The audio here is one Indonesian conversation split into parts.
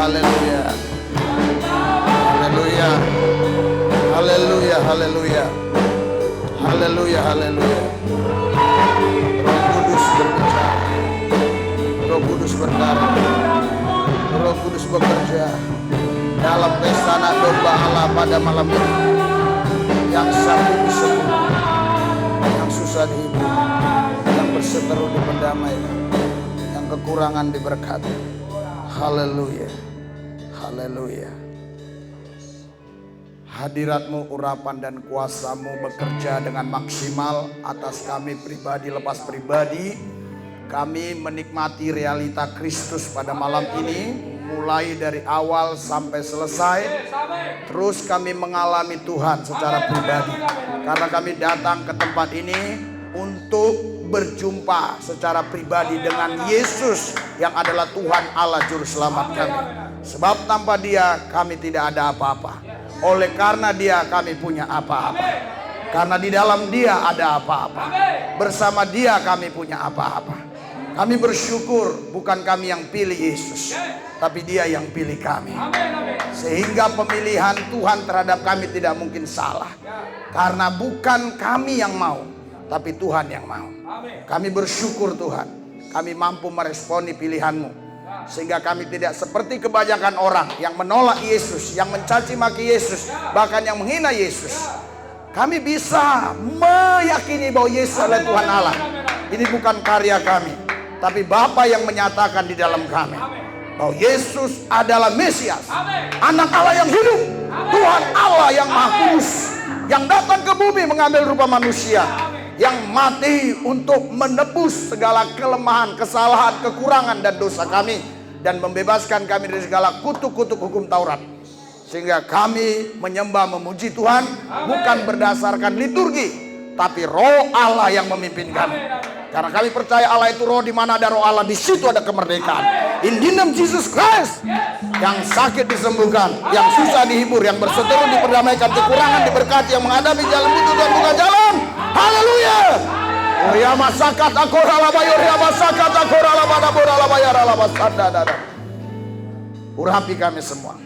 haleluya. Haleluya. Haleluya, haleluya. Haleluya, haleluya. Roh Kudus berbicara. Roh Kudus berkarya. Roh Kudus bekerja dalam pesta domba Allah pada malam ini. Yang sakit disembuhkan, yang susah dihibur, yang berseteru diperdamaikan, yang kekurangan diberkati. Haleluya, haleluya. Hadiratmu, urapan dan kuasamu bekerja dengan maksimal atas kami pribadi lepas pribadi. Kami menikmati realita Kristus pada malam ini, mulai dari awal sampai selesai. Terus kami mengalami Tuhan secara pribadi, karena kami datang ke tempat ini untuk berjumpa secara pribadi dengan Yesus yang adalah Tuhan Allah Juru Selamat kami. Sebab tanpa Dia kami tidak ada apa-apa. Oleh karena Dia kami punya apa-apa. Karena di dalam Dia ada apa-apa. Bersama Dia kami punya apa-apa. Kami bersyukur bukan kami yang pilih Yesus, tapi Dia yang pilih kami. Sehingga pemilihan Tuhan terhadap kami tidak mungkin salah. Karena bukan kami yang mau, tapi Tuhan yang mau. Kami bersyukur Tuhan, kami mampu meresponi pilihan-Mu. Sehingga kami tidak seperti kebanyakan orang yang menolak Yesus, yang mencaci maki Yesus, bahkan yang menghina Yesus. Kami bisa meyakini bahwa Yesus adalah Tuhan Allah. Ini bukan karya kami, tapi Bapa yang menyatakan di dalam kami bahwa Yesus adalah Mesias, Anak Allah yang hidup, Tuhan Allah yang Maha Kudus, yang datang ke bumi mengambil rupa manusia, yang mati untuk menebus segala kelemahan, kesalahan, kekurangan dan dosa kami, dan membebaskan kami dari segala kutuk-kutuk hukum Taurat. Sehingga kami menyembah, memuji Tuhan bukan berdasarkan liturgi, tapi Roh Allah yang memimpin kami. Karena kami percaya Allah itu roh, di mana ada roh Allah di situ ada kemerdekaan. In the name Jesus Christ. Yang sakit disembuhkan, yang susah dihibur, yang berseteru diperdamaikan, kekurangan diberkati, yang menghadapi jalan buntu dan buka jalan. Haleluya. Uriya masakat akorala bayor, uriya masakat akorala badabora bayar alaba sadada. Urapi kami semua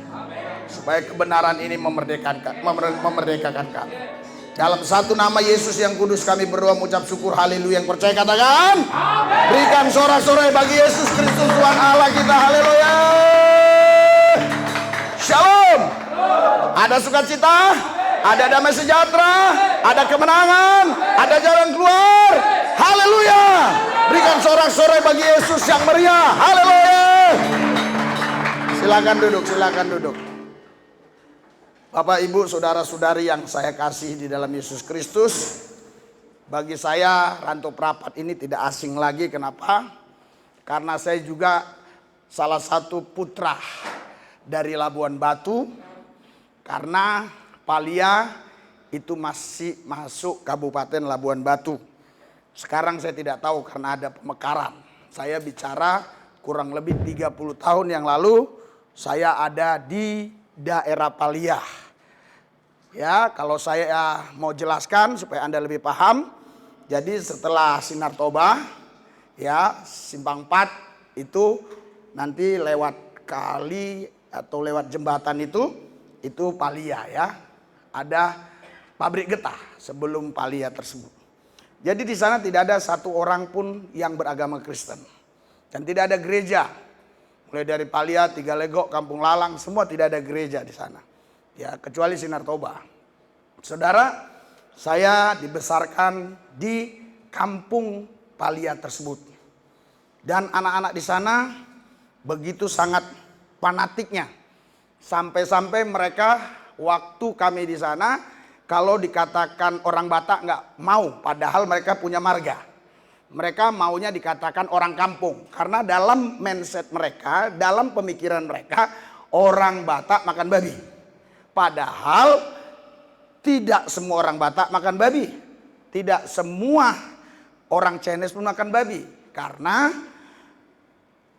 supaya kebenaran ini memerdekakan kami. Dalam satu nama Yesus yang kudus kami berdoa mengucap syukur, haleluya. Yang percaya katakan amin. Berikan sorak-sorai bagi Yesus Kristus Tuhan Allah kita, haleluya. Shalom. Ada sukacita, ada damai sejahtera, ada kemenangan, ada jalan keluar. Haleluya. Berikan sorak-sorai bagi Yesus yang meriah, haleluya. Silakan duduk, silakan duduk. Bapak, Ibu, saudara-saudari yang saya kasih di dalam Yesus Kristus, bagi saya Ranto Prapat ini tidak asing lagi. Kenapa? Karena saya juga salah satu putra dari Labuan Batu. Karena Palia itu masih masuk Kabupaten Labuan Batu. Sekarang saya tidak tahu karena ada pemekaran. Saya bicara kurang lebih 30 tahun yang lalu saya ada di daerah Palia. Ya, kalau saya mau jelaskan supaya Anda lebih paham. Jadi setelah Sinar Toba, ya, Simpang 4 itu nanti lewat kali atau lewat jembatan itu Palia, ya. Ada pabrik getah sebelum Palia tersebut. Jadi di sana tidak ada satu orang pun yang beragama Kristen. Dan tidak ada gereja. Mulai dari Palia, Tigalegok, Kampung Lalang, semua tidak ada gereja di sana. Ya, kecuali Sinar Toba. Saudara, saya dibesarkan di kampung Palia tersebut. Dan anak-anak di sana begitu sangat fanatiknya. Sampai-sampai mereka waktu kami di sana, kalau dikatakan orang Batak nggak mau, padahal mereka punya marga. Mereka maunya dikatakan orang kampung. Karena dalam mindset mereka, dalam pemikiran mereka, orang Batak makan babi. Padahal tidak semua orang Batak makan babi. Tidak semua orang Chinese pun makan babi. Karena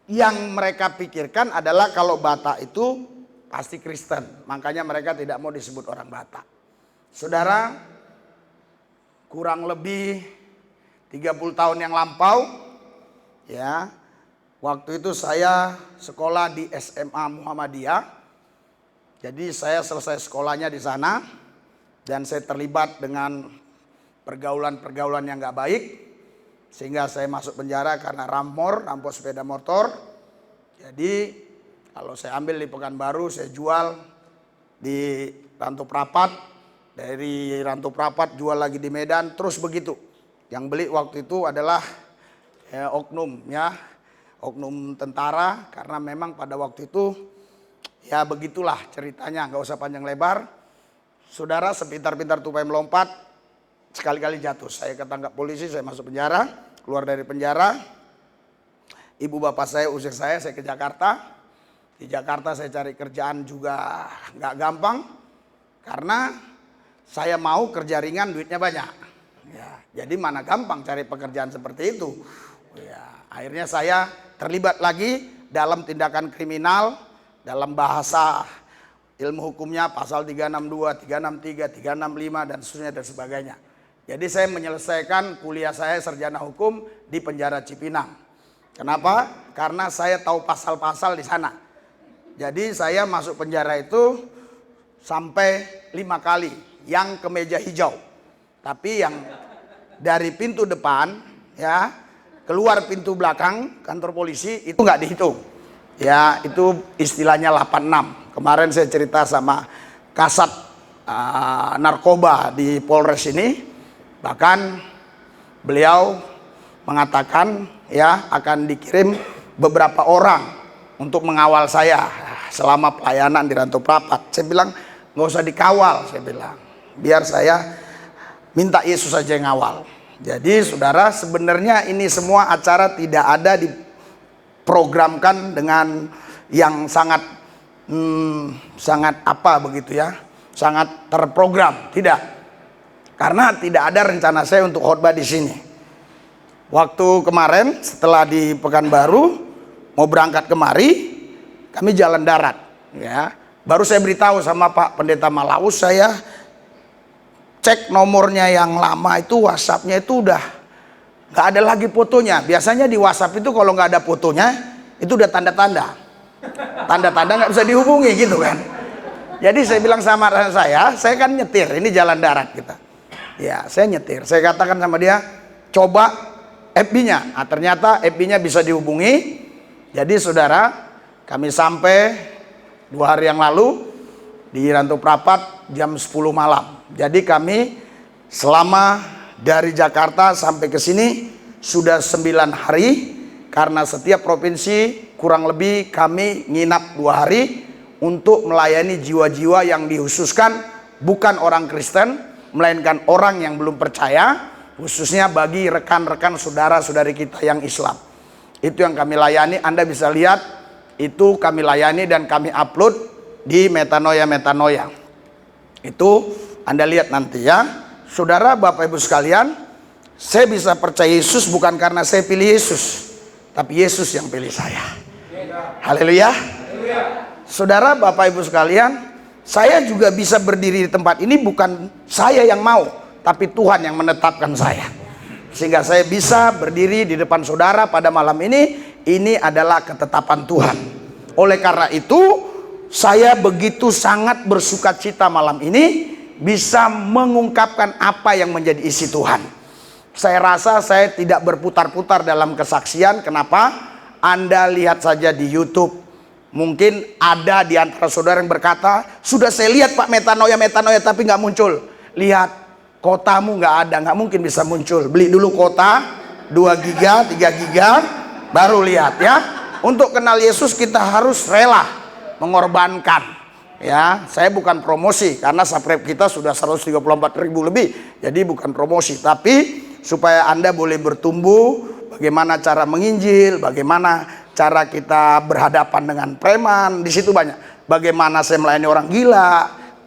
yang mereka pikirkan adalah kalau Batak itu pasti Kristen. Makanya mereka tidak mau disebut orang Batak. Saudara, kurang lebih 30 tahun yang lampau, ya, Waktu itu saya sekolah di SMA Muhammadiyah. Jadi saya selesai sekolahnya di sana dan saya terlibat dengan pergaulan-pergaulan yang gak baik. Sehingga saya masuk penjara karena rampok sepeda motor. Jadi kalau saya ambil di Pekanbaru, saya jual di Rantau Prapat. Dari Rantau Prapat jual lagi di Medan, terus begitu. Yang beli waktu itu adalah oknum tentara, karena memang pada waktu itu ya begitulah ceritanya, nggak usah panjang lebar. Saudara sepintar-pintar tupai melompat, sekali-kali jatuh. Saya ketangkap polisi, saya masuk penjara, keluar dari penjara. Ibu bapak saya usir saya ke Jakarta. Di Jakarta saya cari kerjaan juga nggak gampang, karena saya mau kerja ringan, duitnya banyak. Ya, jadi mana gampang cari pekerjaan seperti itu. Ya, akhirnya saya terlibat lagi dalam tindakan kriminal, dalam bahasa ilmu hukumnya pasal 362, 363, 365 dan seterusnya dan sebagainya. Jadi saya menyelesaikan kuliah saya sarjana hukum di penjara Cipinang. Kenapa? Karena saya tahu pasal-pasal di sana. Jadi saya masuk penjara itu sampai 5 kali, yang ke meja hijau. Tapi yang dari pintu depan ya keluar pintu belakang kantor polisi itu nggak dihitung. Ya itu istilahnya 86. Kemarin saya cerita sama kasat narkoba di Polres ini. Bahkan beliau mengatakan ya akan dikirim beberapa orang untuk mengawal saya selama pelayanan di Rantau Prapat. Saya bilang nggak usah dikawal, saya bilang. Biar saya minta Yesus saja yang ngawal. Jadi saudara, sebenarnya ini semua acara tidak ada diprogramkan dengan yang sangat apa begitu ya, sangat terprogram, tidak. Karena tidak ada rencana saya untuk khotbah di sini. Waktu kemarin setelah di Pekanbaru mau berangkat kemari, kami jalan darat, ya. Baru saya beritahu sama Pak Pendeta Malaus, saya cek nomornya yang lama itu, WhatsApp-nya itu udah nggak ada lagi fotonya. Biasanya di WhatsApp itu kalau nggak ada fotonya itu udah tanda-tanda nggak bisa dihubungi gitu kan. Jadi saya bilang sama saya kan nyetir, ini jalan darat kita. Ya saya nyetir, saya katakan sama dia coba FB-nya. Nah, ternyata FB-nya bisa dihubungi. Jadi saudara, kami sampai 2 hari yang lalu di Rantau Prapat jam 10 malam. Jadi kami selama dari Jakarta sampai ke sini sudah 9 hari, karena setiap provinsi kurang lebih kami nginap 2 hari untuk melayani jiwa-jiwa yang dikhususkan bukan orang Kristen, melainkan orang yang belum percaya, khususnya bagi rekan-rekan saudara-saudari kita yang Islam. Itu yang kami layani. Anda bisa lihat itu kami layani dan kami upload di Metanoia. Itu Anda lihat nanti ya. Saudara, Bapak Ibu sekalian, saya bisa percaya Yesus bukan karena saya pilih Yesus, tapi Yesus yang pilih saya. Haleluya. Saudara, Bapak Ibu sekalian, saya juga bisa berdiri di tempat ini bukan saya yang mau, tapi Tuhan yang menetapkan saya. Sehingga saya bisa berdiri di depan saudara pada malam ini. Ini adalah ketetapan Tuhan. Oleh karena itu, saya begitu sangat bersuka cita malam ini bisa mengungkapkan apa yang menjadi isi Tuhan. Saya rasa saya tidak berputar-putar dalam kesaksian. Kenapa? Anda lihat saja di YouTube. Mungkin ada di antara saudara yang berkata, sudah saya lihat Pak Metanoia tapi nggak muncul. Lihat, kotamu nggak ada, nggak mungkin bisa muncul. Beli dulu kota 2 giga, 3 giga, baru lihat ya. Untuk kenal Yesus kita harus rela mengorbankan. Ya, saya bukan promosi karena subscribe kita sudah 134.000 lebih. Jadi bukan promosi, tapi supaya Anda boleh bertumbuh, bagaimana cara menginjil, bagaimana cara kita berhadapan dengan preman, di situ banyak. Bagaimana saya melayani orang gila,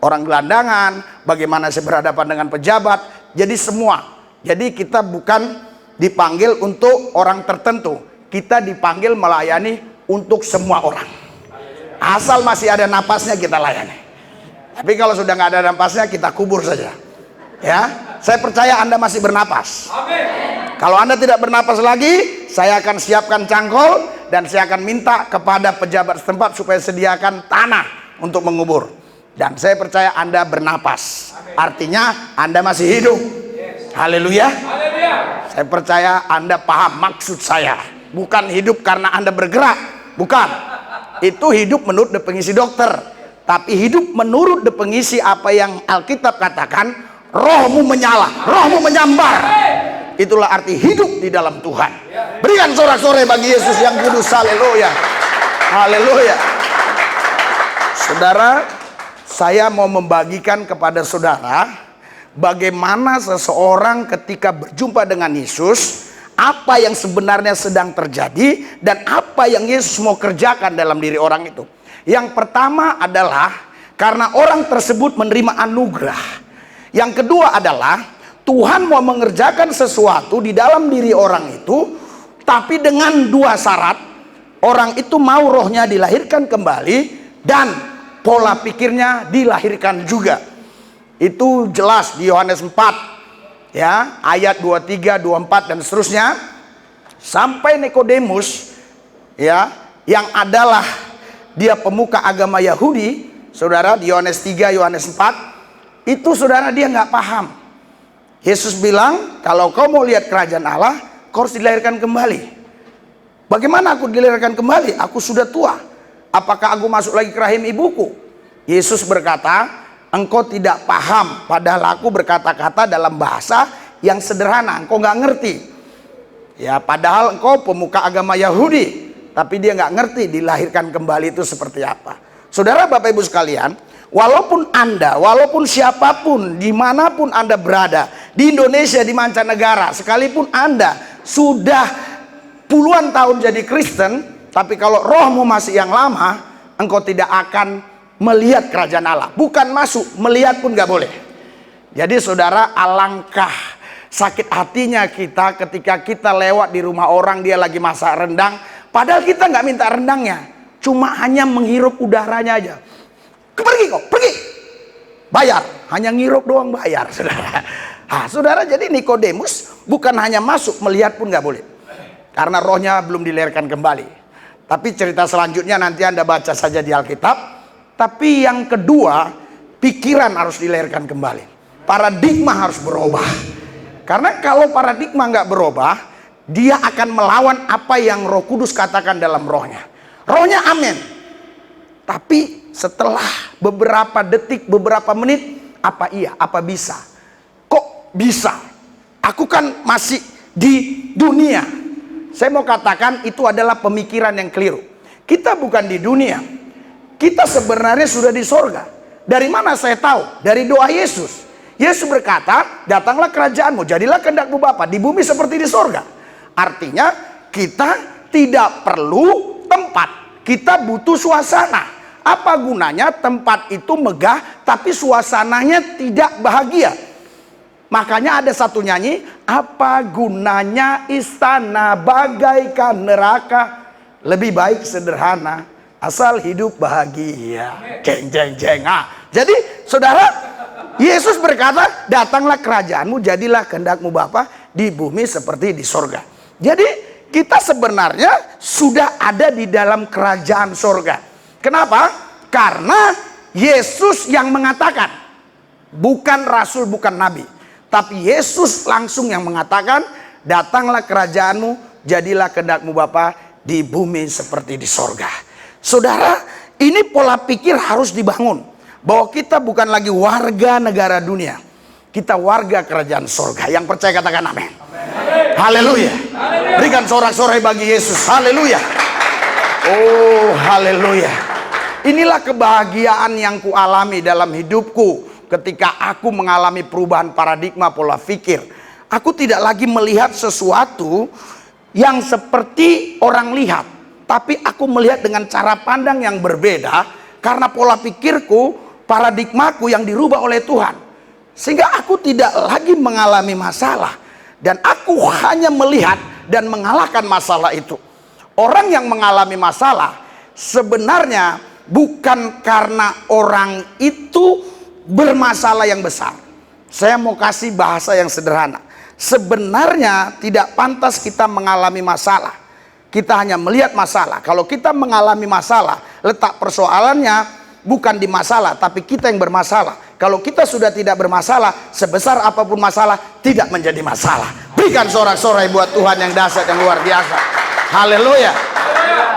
orang gelandangan, bagaimana saya berhadapan dengan pejabat. Jadi semua. Jadi kita bukan dipanggil untuk orang tertentu. Kita dipanggil melayani untuk semua orang. Asal masih ada napasnya kita layani. Tapi kalau sudah nggak ada napasnya kita kubur saja. Ya, saya percaya Anda masih bernapas. Amin. Kalau Anda tidak bernapas lagi, saya akan siapkan cangkul dan saya akan minta kepada pejabat setempat supaya sediakan tanah untuk mengubur. Dan saya percaya Anda bernapas, artinya Anda masih hidup. Haleluya. Saya percaya Anda paham maksud saya. Bukan hidup karena Anda bergerak, bukan. Itu hidup menurut definisi dokter. Tapi hidup menurut definisi apa yang Alkitab katakan, rohmu menyala, rohmu menyambar. Itulah arti hidup di dalam Tuhan. Berikan sorak-sorai bagi Yesus yang kudus. Haleluya. Haleluya. Saudara, saya mau membagikan kepada saudara bagaimana seseorang ketika berjumpa dengan Yesus, apa yang sebenarnya sedang terjadi dan apa yang Yesus mau kerjakan dalam diri orang itu. Yang pertama adalah karena orang tersebut menerima anugerah. Yang kedua adalah Tuhan mau mengerjakan sesuatu di dalam diri orang itu, tapi dengan dua syarat. Orang itu mau rohnya dilahirkan kembali dan pola pikirnya dilahirkan juga. Itu jelas di Yohanes 4 ya, ayat 23, 24 dan seterusnya. Sampai Nikodemus ya, yang adalah dia pemuka agama Yahudi, saudara, di Yohanes 3, Yohanes 4, itu saudara dia nggak paham. Yesus bilang, kalau kau mau lihat kerajaan Allah, kau harus dilahirkan kembali. Bagaimana aku dilahirkan kembali? Aku sudah tua. Apakah aku masuk lagi ke rahim ibuku? Yesus berkata, engkau tidak paham, padahal aku berkata-kata dalam bahasa yang sederhana, engkau nggak ngerti. Ya, padahal engkau pemuka agama Yahudi, tapi dia nggak ngerti dilahirkan kembali itu seperti apa. Saudara, Bapak Ibu sekalian, walaupun Anda, walaupun siapapun, dimanapun Anda berada, di Indonesia, di mancanegara, sekalipun Anda sudah puluhan tahun jadi Kristen, tapi kalau rohmu masih yang lama, engkau tidak akan melihat kerajaan Allah. Bukan masuk, melihat pun gak boleh. Jadi saudara, alangkah sakit hatinya kita ketika kita lewat di rumah orang, dia lagi masak rendang, padahal kita gak minta rendangnya, cuma hanya menghirup udaranya aja. Pergi kok, pergi, bayar, hanya ngirup doang bayar, saudara. Nah, saudara, jadi Nikodemus bukan hanya masuk, melihat pun gak boleh, karena rohnya belum dilahirkan kembali. Tapi cerita selanjutnya nanti Anda baca saja di Alkitab. Tapi yang kedua, pikiran harus dilahirkan kembali. Paradigma harus berubah. Karena kalau paradigma nggak berubah, dia akan melawan apa yang Roh Kudus katakan dalam rohnya. Rohnya amin. Tapi setelah beberapa detik, beberapa menit, apa iya, apa bisa? Kok bisa? Aku kan masih di dunia. Saya mau katakan itu adalah pemikiran yang keliru. Kita bukan di dunia. Kita sebenarnya sudah di sorga. Dari mana saya tahu? Dari doa Yesus. Yesus berkata, datanglah kerajaanmu, jadilah kehendakmu Bapa di bumi seperti di sorga. Artinya kita tidak perlu tempat, kita butuh suasana. Apa gunanya tempat itu megah tapi suasananya tidak bahagia? Makanya ada satu nyanyi, apa gunanya istana bagaikan neraka, lebih baik sederhana asal hidup bahagia. Jeng jeng jeng. Jadi saudara, Yesus berkata, datanglah kerajaanmu, jadilah kehendakmu Bapa di bumi seperti di sorga. Jadi kita sebenarnya sudah ada di dalam kerajaan sorga. Kenapa? Karena Yesus yang mengatakan, bukan rasul, bukan nabi, tapi Yesus langsung yang mengatakan, datanglah kerajaanmu, jadilah kehendakmu Bapa di bumi seperti di sorga. Saudara, ini pola pikir harus dibangun, bahwa kita bukan lagi warga negara dunia, kita warga kerajaan sorga. Yang percaya katakan amin. Haleluya. Berikan sorak-sorai bagi Yesus. Haleluya. Oh, haleluya. Inilah kebahagiaan yang kualami dalam hidupku ketika aku mengalami perubahan paradigma pola pikir. Aku tidak lagi melihat sesuatu yang seperti orang lihat, tapi aku melihat dengan cara pandang yang berbeda karena pola pikirku, paradigmaku yang dirubah oleh Tuhan. Sehingga aku tidak lagi mengalami masalah, dan aku hanya melihat dan mengalahkan masalah itu. Orang yang mengalami masalah sebenarnya bukan karena orang itu bermasalah yang besar. Saya mau kasih bahasa yang sederhana. sebenarnya tidak pantas kita mengalami masalah. Kita hanya melihat masalah. Kalau kita mengalami masalah, letak persoalannya bukan di masalah, tapi kita yang bermasalah. Kalau kita sudah tidak bermasalah, sebesar apapun masalah tidak menjadi masalah. Berikan sorak-sorai buat Tuhan yang dahsyat, yang luar biasa. Haleluya.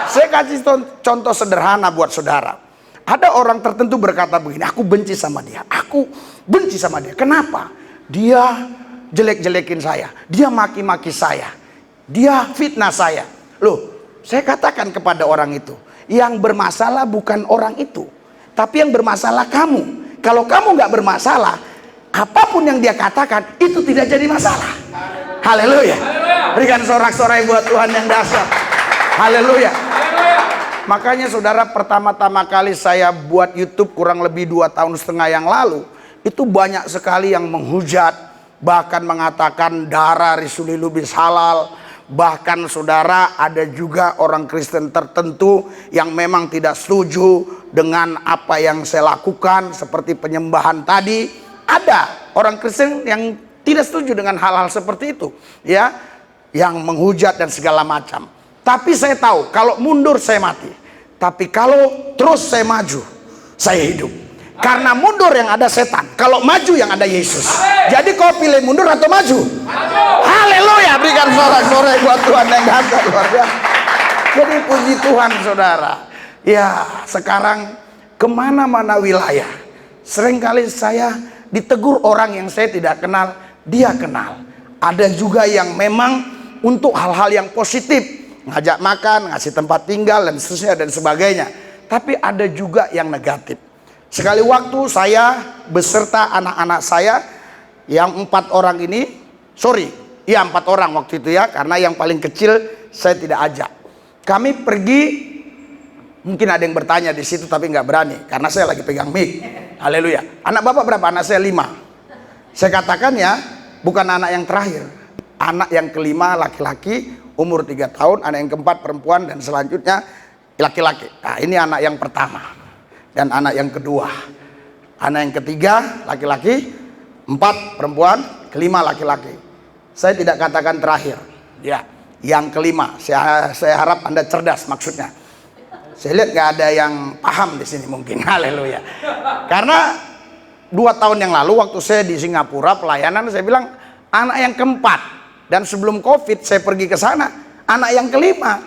Saya kasih contoh sederhana buat saudara. Ada orang tertentu berkata begini, aku benci sama dia. Aku benci sama dia. Kenapa? Dia jelek-jelekin saya. Dia maki-maki saya. Dia fitnah saya. Loh, saya katakan kepada orang itu, yang bermasalah bukan orang itu, tapi yang bermasalah kamu. Kalau kamu nggak bermasalah, apapun yang dia katakan itu tidak jadi masalah. Haleluya. Berikan sorak-sorai buat Tuhan yang dahsyat. Haleluya. Makanya saudara, pertama-tama kali saya buat YouTube kurang lebih 2,5 tahun yang lalu, itu banyak sekali yang menghujat, bahkan mengatakan darah Risulilu bis halal. Bahkan saudara, ada juga orang Kristen tertentu yang memang tidak setuju dengan apa yang saya lakukan, seperti penyembahan tadi. Ada orang Kristen yang tidak setuju dengan hal-hal seperti itu, ya, yang menghujat dan segala macam. Tapi saya tahu, kalau mundur saya mati. Tapi kalau terus saya maju, saya hidup. Karena mundur yang ada setan, kalau maju yang ada Yesus. Jadi kau pilih mundur atau maju? Haleluya. Berikan sorak-sorai buat Tuhan yang dahsyat, luar biasa. Jadi puji Tuhan saudara. Ya, sekarang kemana-mana wilayah, seringkali saya ditegur orang yang saya tidak kenal, dia kenal. Ada juga yang memang untuk hal-hal yang positif, ngajak makan, ngasih tempat tinggal dan seterusnya dan sebagainya. Tapi ada juga yang negatif. Sekali waktu saya beserta anak-anak saya yang 4 orang ini, 4 orang waktu itu ya, karena yang paling kecil saya tidak ajak. Kami pergi, mungkin ada yang bertanya di situ tapi nggak berani karena saya lagi pegang mic. Haleluya. Anak bapak berapa? Anak saya 5. Saya katakan ya, bukan anak yang terakhir, anak yang kelima laki-laki umur 3 tahun, anak yang keempat perempuan, dan selanjutnya laki-laki. Nah, ini anak yang pertama. Dan anak yang kedua, anak yang ketiga laki-laki, 4 perempuan, kelima laki-laki. Saya tidak katakan terakhir, ya, yang kelima. Saya harap Anda cerdas maksudnya. Saya lihat nggak ada yang paham di sini mungkin. Haleluya. Karena 2 tahun yang lalu waktu saya di Singapura pelayanan, saya bilang anak yang keempat, dan sebelum COVID saya pergi ke sana, anak yang kelima.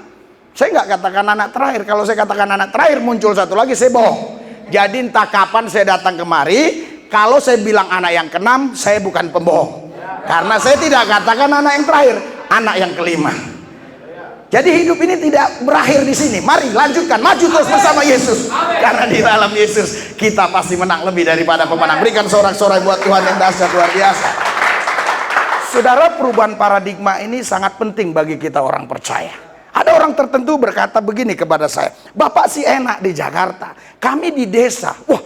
Saya nggak katakan anak terakhir. Kalau saya katakan anak terakhir muncul satu lagi, saya bohong. Jadi entah kapan saya datang kemari, kalau saya bilang anak yang ke-6, saya bukan pembohong. Karena saya tidak katakan anak yang terakhir, anak yang kelima. Jadi hidup ini tidak berakhir di sini. Mari lanjutkan, maju terus bersama Yesus. Karena di dalam Yesus kita pasti menang lebih daripada pemenang. Berikan sorak-sorai buat Tuhan yang dahsyat, luar biasa. Saudara, perubahan paradigma ini sangat penting bagi kita orang percaya. Ada orang tertentu berkata begini kepada saya, Bapak sih enak di Jakarta, kami di desa. Wah,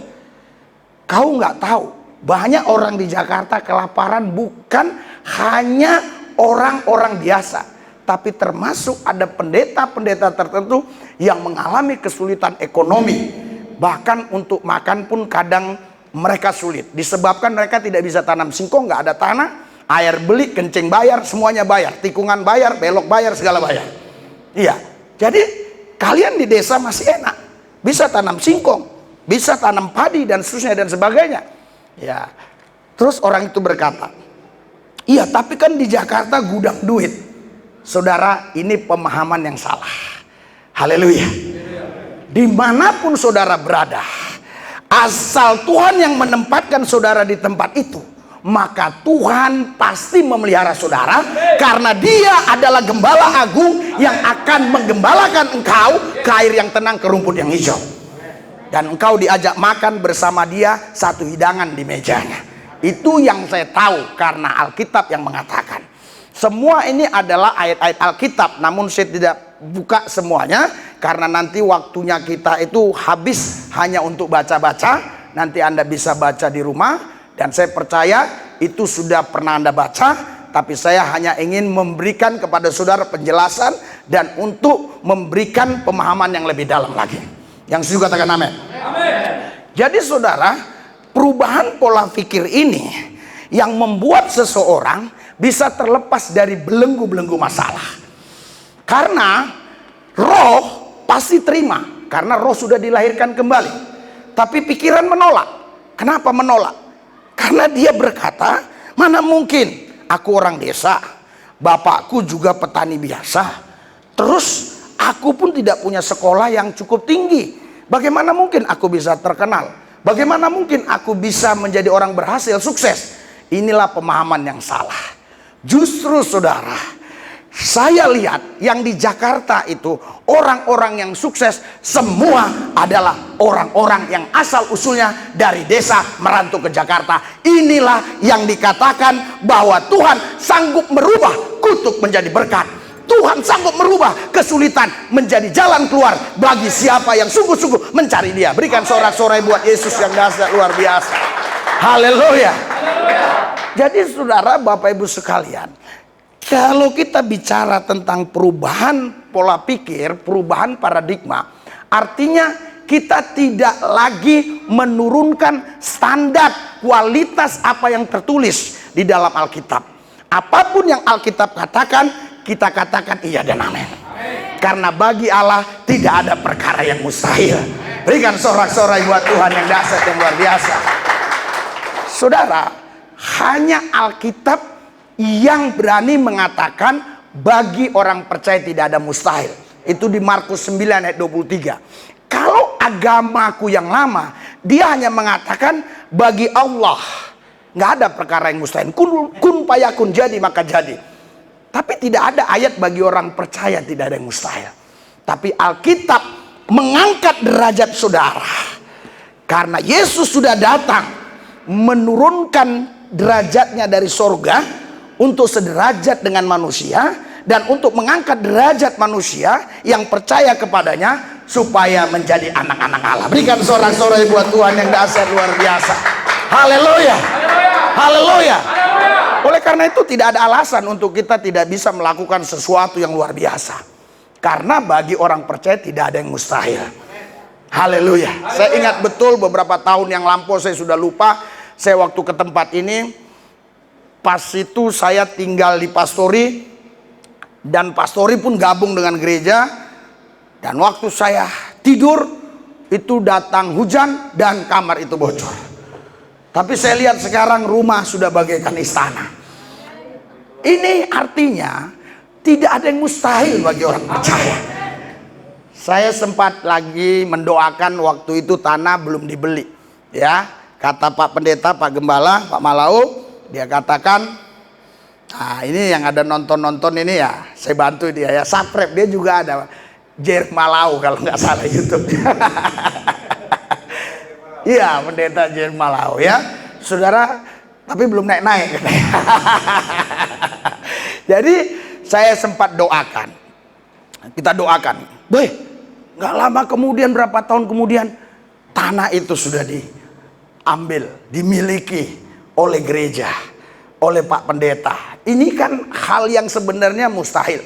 kau nggak tahu, banyak orang di Jakarta kelaparan, bukan hanya orang-orang biasa, tapi termasuk ada pendeta-pendeta tertentu yang mengalami kesulitan ekonomi. Bahkan untuk makan pun kadang mereka sulit, disebabkan mereka tidak bisa tanam singkong, nggak ada tanah, air beli, kencing bayar, semuanya bayar, tikungan bayar, belok bayar, segala bayar. Iya, jadi kalian di desa masih enak, bisa tanam singkong, bisa tanam padi dan seterusnya dan sebagainya. Ya, terus orang itu berkata, iya tapi kan di Jakarta gudang duit. Saudara, ini pemahaman yang salah. Haleluya. Dimanapun saudara berada, asal Tuhan yang menempatkan saudara di tempat itu, maka Tuhan pasti memelihara saudara, karena Dia adalah gembala agung yang akan menggembalakan engkau ke air yang tenang, ke rumput yang hijau. Dan engkau diajak makan bersama Dia, satu hidangan di mejanya. Itu yang saya tahu karena Alkitab yang mengatakan. Semua ini adalah ayat-ayat Alkitab, namun saya tidak buka semuanya karena nanti waktunya kita itu habis hanya untuk baca-baca. Nanti Anda bisa baca di rumah. Dan saya percaya itu sudah pernah Anda baca, tapi saya hanya ingin memberikan kepada saudara penjelasan dan untuk memberikan pemahaman yang lebih dalam lagi. Yang setuju katakan amin. Jadi saudara, perubahan pola pikir ini yang membuat seseorang bisa terlepas dari belenggu-belenggu masalah. Karena roh pasti terima, karena roh sudah dilahirkan kembali. Tapi pikiran menolak. Kenapa menolak? Karena dia berkata, mana mungkin aku orang desa, bapakku juga petani biasa, terus aku pun tidak punya sekolah yang cukup tinggi. Bagaimana mungkin aku bisa terkenal? Bagaimana mungkin aku bisa menjadi orang berhasil, sukses? Inilah pemahaman yang salah. Justru saudara, saya lihat yang di Jakarta itu orang-orang yang sukses semua adalah orang-orang yang asal usulnya dari desa merantau ke Jakarta. Inilah yang dikatakan bahwa Tuhan sanggup merubah kutuk menjadi berkat. Tuhan sanggup merubah kesulitan menjadi jalan keluar bagi siapa yang sungguh-sungguh mencari Dia. Berikan sorak-sorai buat Yesus yang dahsyat luar biasa. Haleluya. Jadi saudara, Bapak Ibu sekalian, kalau kita bicara tentang perubahan pola pikir, perubahan paradigma, artinya kita tidak lagi menurunkan standar kualitas apa yang tertulis di dalam Alkitab. Apapun yang Alkitab katakan, kita katakan iya dan amin. Karena bagi Allah tidak ada perkara yang mustahil. Berikan sorak-sorai buat Tuhan yang dahsyat yang luar biasa. Saudara, hanya Alkitab yang berani mengatakan bagi orang percaya tidak ada mustahil. Itu di Markus 9 ayat 23. Kalau agamaku yang lama, dia hanya mengatakan bagi Allah nggak ada perkara yang mustahil. Kun payakun, jadi maka jadi. Tapi tidak ada ayat bagi orang percaya tidak ada yang mustahil. Tapi Alkitab mengangkat derajat saudara. Karena Yesus sudah datang menurunkan derajatnya dari sorga untuk sederajat dengan manusia, dan untuk mengangkat derajat manusia yang percaya kepadanya supaya menjadi anak-anak Allah. Berikan sorak-sorai buat Tuhan yang dahsyat luar biasa. Haleluya. Haleluya. Oleh karena itu tidak ada alasan untuk kita tidak bisa melakukan sesuatu yang luar biasa. Karena bagi orang percaya tidak ada yang mustahil. Haleluya. Saya ingat betul beberapa tahun yang lampau, saya sudah lupa. Saya waktu ke tempat ini, pas itu saya tinggal di Pastori, dan Pastori pun gabung dengan gereja. Dan waktu saya tidur, itu datang hujan dan kamar itu bocor. Tapi saya lihat sekarang rumah sudah bagaikan istana. Ini artinya tidak ada yang mustahil bagi orang percaya. Saya sempat lagi mendoakan waktu itu tanah belum dibeli. Ya, kata Pak Pendeta, Pak Gembala, Pak Malau, dia katakan, nah ini yang ada nonton-nonton ini ya, saya bantu dia ya, subscribe, dia juga ada Jer Malau kalau nggak salah YouTube. Iya, Pendeta Jer Malau ya, saudara, tapi belum naik-naik. Jadi saya sempat doakan, kita doakan, boy, nggak lama kemudian, berapa tahun kemudian, tanah itu sudah diambil, dimiliki oleh gereja, oleh Pak Pendeta. Ini kan hal yang sebenarnya mustahil,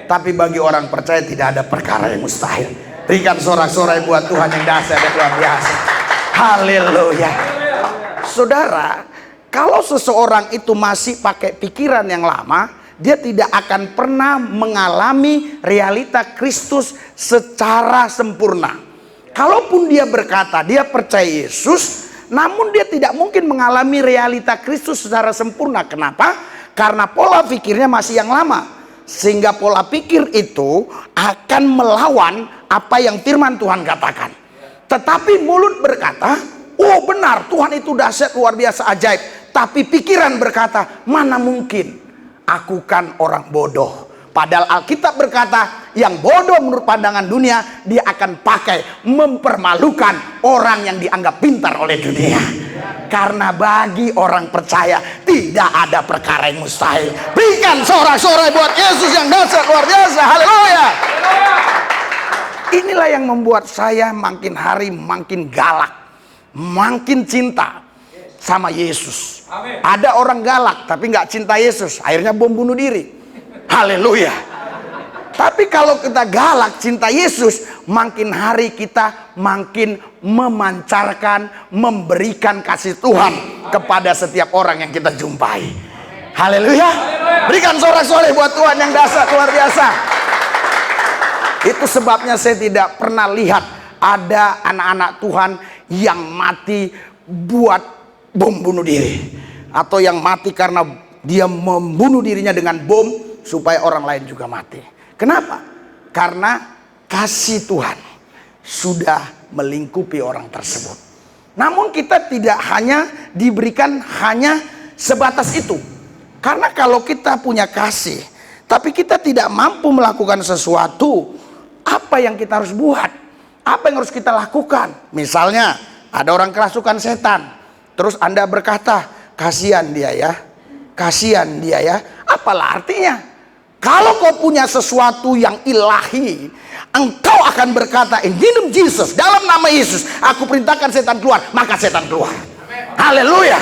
tapi bagi orang percaya tidak ada perkara yang mustahil. Berikan sorak-sorai buat Tuhan yang dahsyat dan luar biasa. Haleluya. Saudara, kalau seseorang itu masih pakai pikiran yang lama, dia tidak akan pernah mengalami realita Kristus secara sempurna. Kalaupun dia berkata dia percaya Yesus, namun dia tidak mungkin mengalami realita Kristus secara sempurna. Kenapa? Karena pola pikirnya masih yang lama. Sehingga pola pikir itu akan melawan apa yang firman Tuhan katakan. Tetapi mulut berkata, oh benar, Tuhan itu dahsyat, luar biasa, ajaib. Tapi pikiran berkata, mana mungkin, aku kan orang bodoh. Padahal Alkitab berkata, yang bodoh menurut pandangan dunia, dia akan pakai mempermalukan orang yang dianggap pintar oleh dunia. Karena bagi orang percaya tidak ada perkara yang mustahil. Berikan sorak-sorai buat Yesus yang dahsyat luar biasa. Haleluya. Inilah yang membuat saya makin hari makin galak, makin cinta sama Yesus. Amen. Ada orang galak tapi nggak cinta Yesus, akhirnya bom bunuh diri. Haleluya. Tapi kalau kita galak cinta Yesus, makin hari kita makin memancarkan, memberikan kasih Tuhan kepada setiap orang yang kita jumpai. Haleluya. Berikan sorak-sorai buat Tuhan yang dahsyat luar biasa. Itu sebabnya saya tidak pernah lihat ada anak-anak Tuhan yang mati buat bom bunuh diri, atau yang mati karena dia membunuh dirinya dengan bom supaya orang lain juga mati. Kenapa? Karena kasih Tuhan sudah melingkupi orang tersebut. Namun kita tidak hanya diberikan hanya sebatas itu. Karena kalau kita punya kasih, tapi kita tidak mampu melakukan sesuatu, apa yang kita harus buat? Apa yang harus kita lakukan? Misalnya ada orang kerasukan setan, terus Anda berkata, kasihan dia ya, kasihan dia ya. Apalah artinya? Kalau kau punya sesuatu yang ilahi, engkau akan berkata, in the name of Jesus, dalam nama Yesus, aku perintahkan setan keluar, maka setan keluar. Haleluya.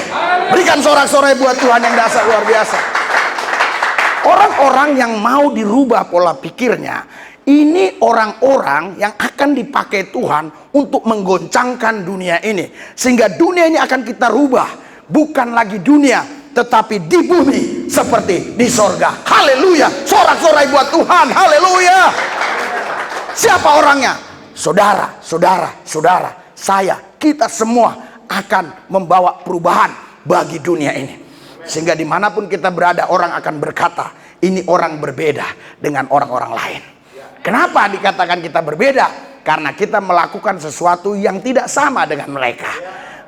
Berikan sorak-sorai buat Tuhan yang dahsyat luar biasa. Orang-orang yang mau dirubah pola pikirnya, ini orang-orang yang akan dipakai Tuhan untuk menggoncangkan dunia ini. Sehingga dunia ini akan kita rubah. Bukan lagi dunia, tetapi di bumi seperti di sorga. Haleluya. Sorak-sorai buat Tuhan. Haleluya. Siapa orangnya? Saudara, saudara, saudara. Saya, kita semua akan membawa perubahan bagi dunia ini. Sehingga dimanapun kita berada, orang akan berkata, ini orang berbeda dengan orang-orang lain. Kenapa dikatakan kita berbeda? Karena kita melakukan sesuatu yang tidak sama dengan mereka.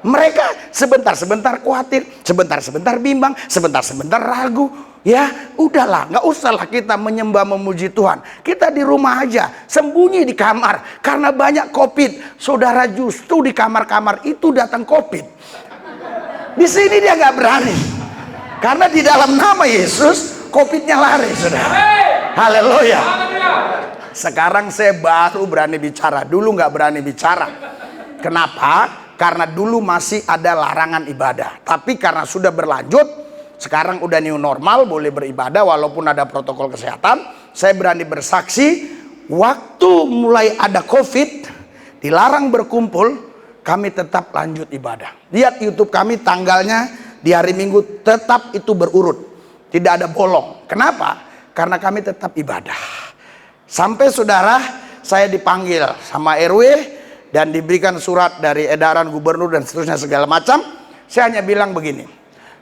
Mereka sebentar-sebentar khawatir, sebentar-sebentar bimbang, sebentar-sebentar ragu. Ya udahlah, nggak usahlah kita menyembah memuji Tuhan. Kita di rumah aja, sembunyi di kamar. Karena banyak COVID. Saudara, justru di kamar-kamar itu datang COVID. Di sini dia nggak berani. Karena di dalam nama Yesus, COVID-nya lari, saudara. Haleluya. Sekarang saya baru berani bicara. Dulu nggak berani bicara. Kenapa? Karena dulu masih ada larangan ibadah. Tapi karena sudah berlanjut, sekarang udah new normal, boleh beribadah walaupun ada protokol kesehatan. Saya berani bersaksi, waktu mulai ada COVID, dilarang berkumpul, kami tetap lanjut ibadah. Lihat YouTube kami, tanggalnya di hari Minggu tetap itu berurut. Tidak ada bolong. Kenapa? Karena kami tetap ibadah. Sampai saudara, saya dipanggil sama RW dan diberikan surat dari edaran gubernur dan seterusnya segala macam. Saya hanya bilang begini,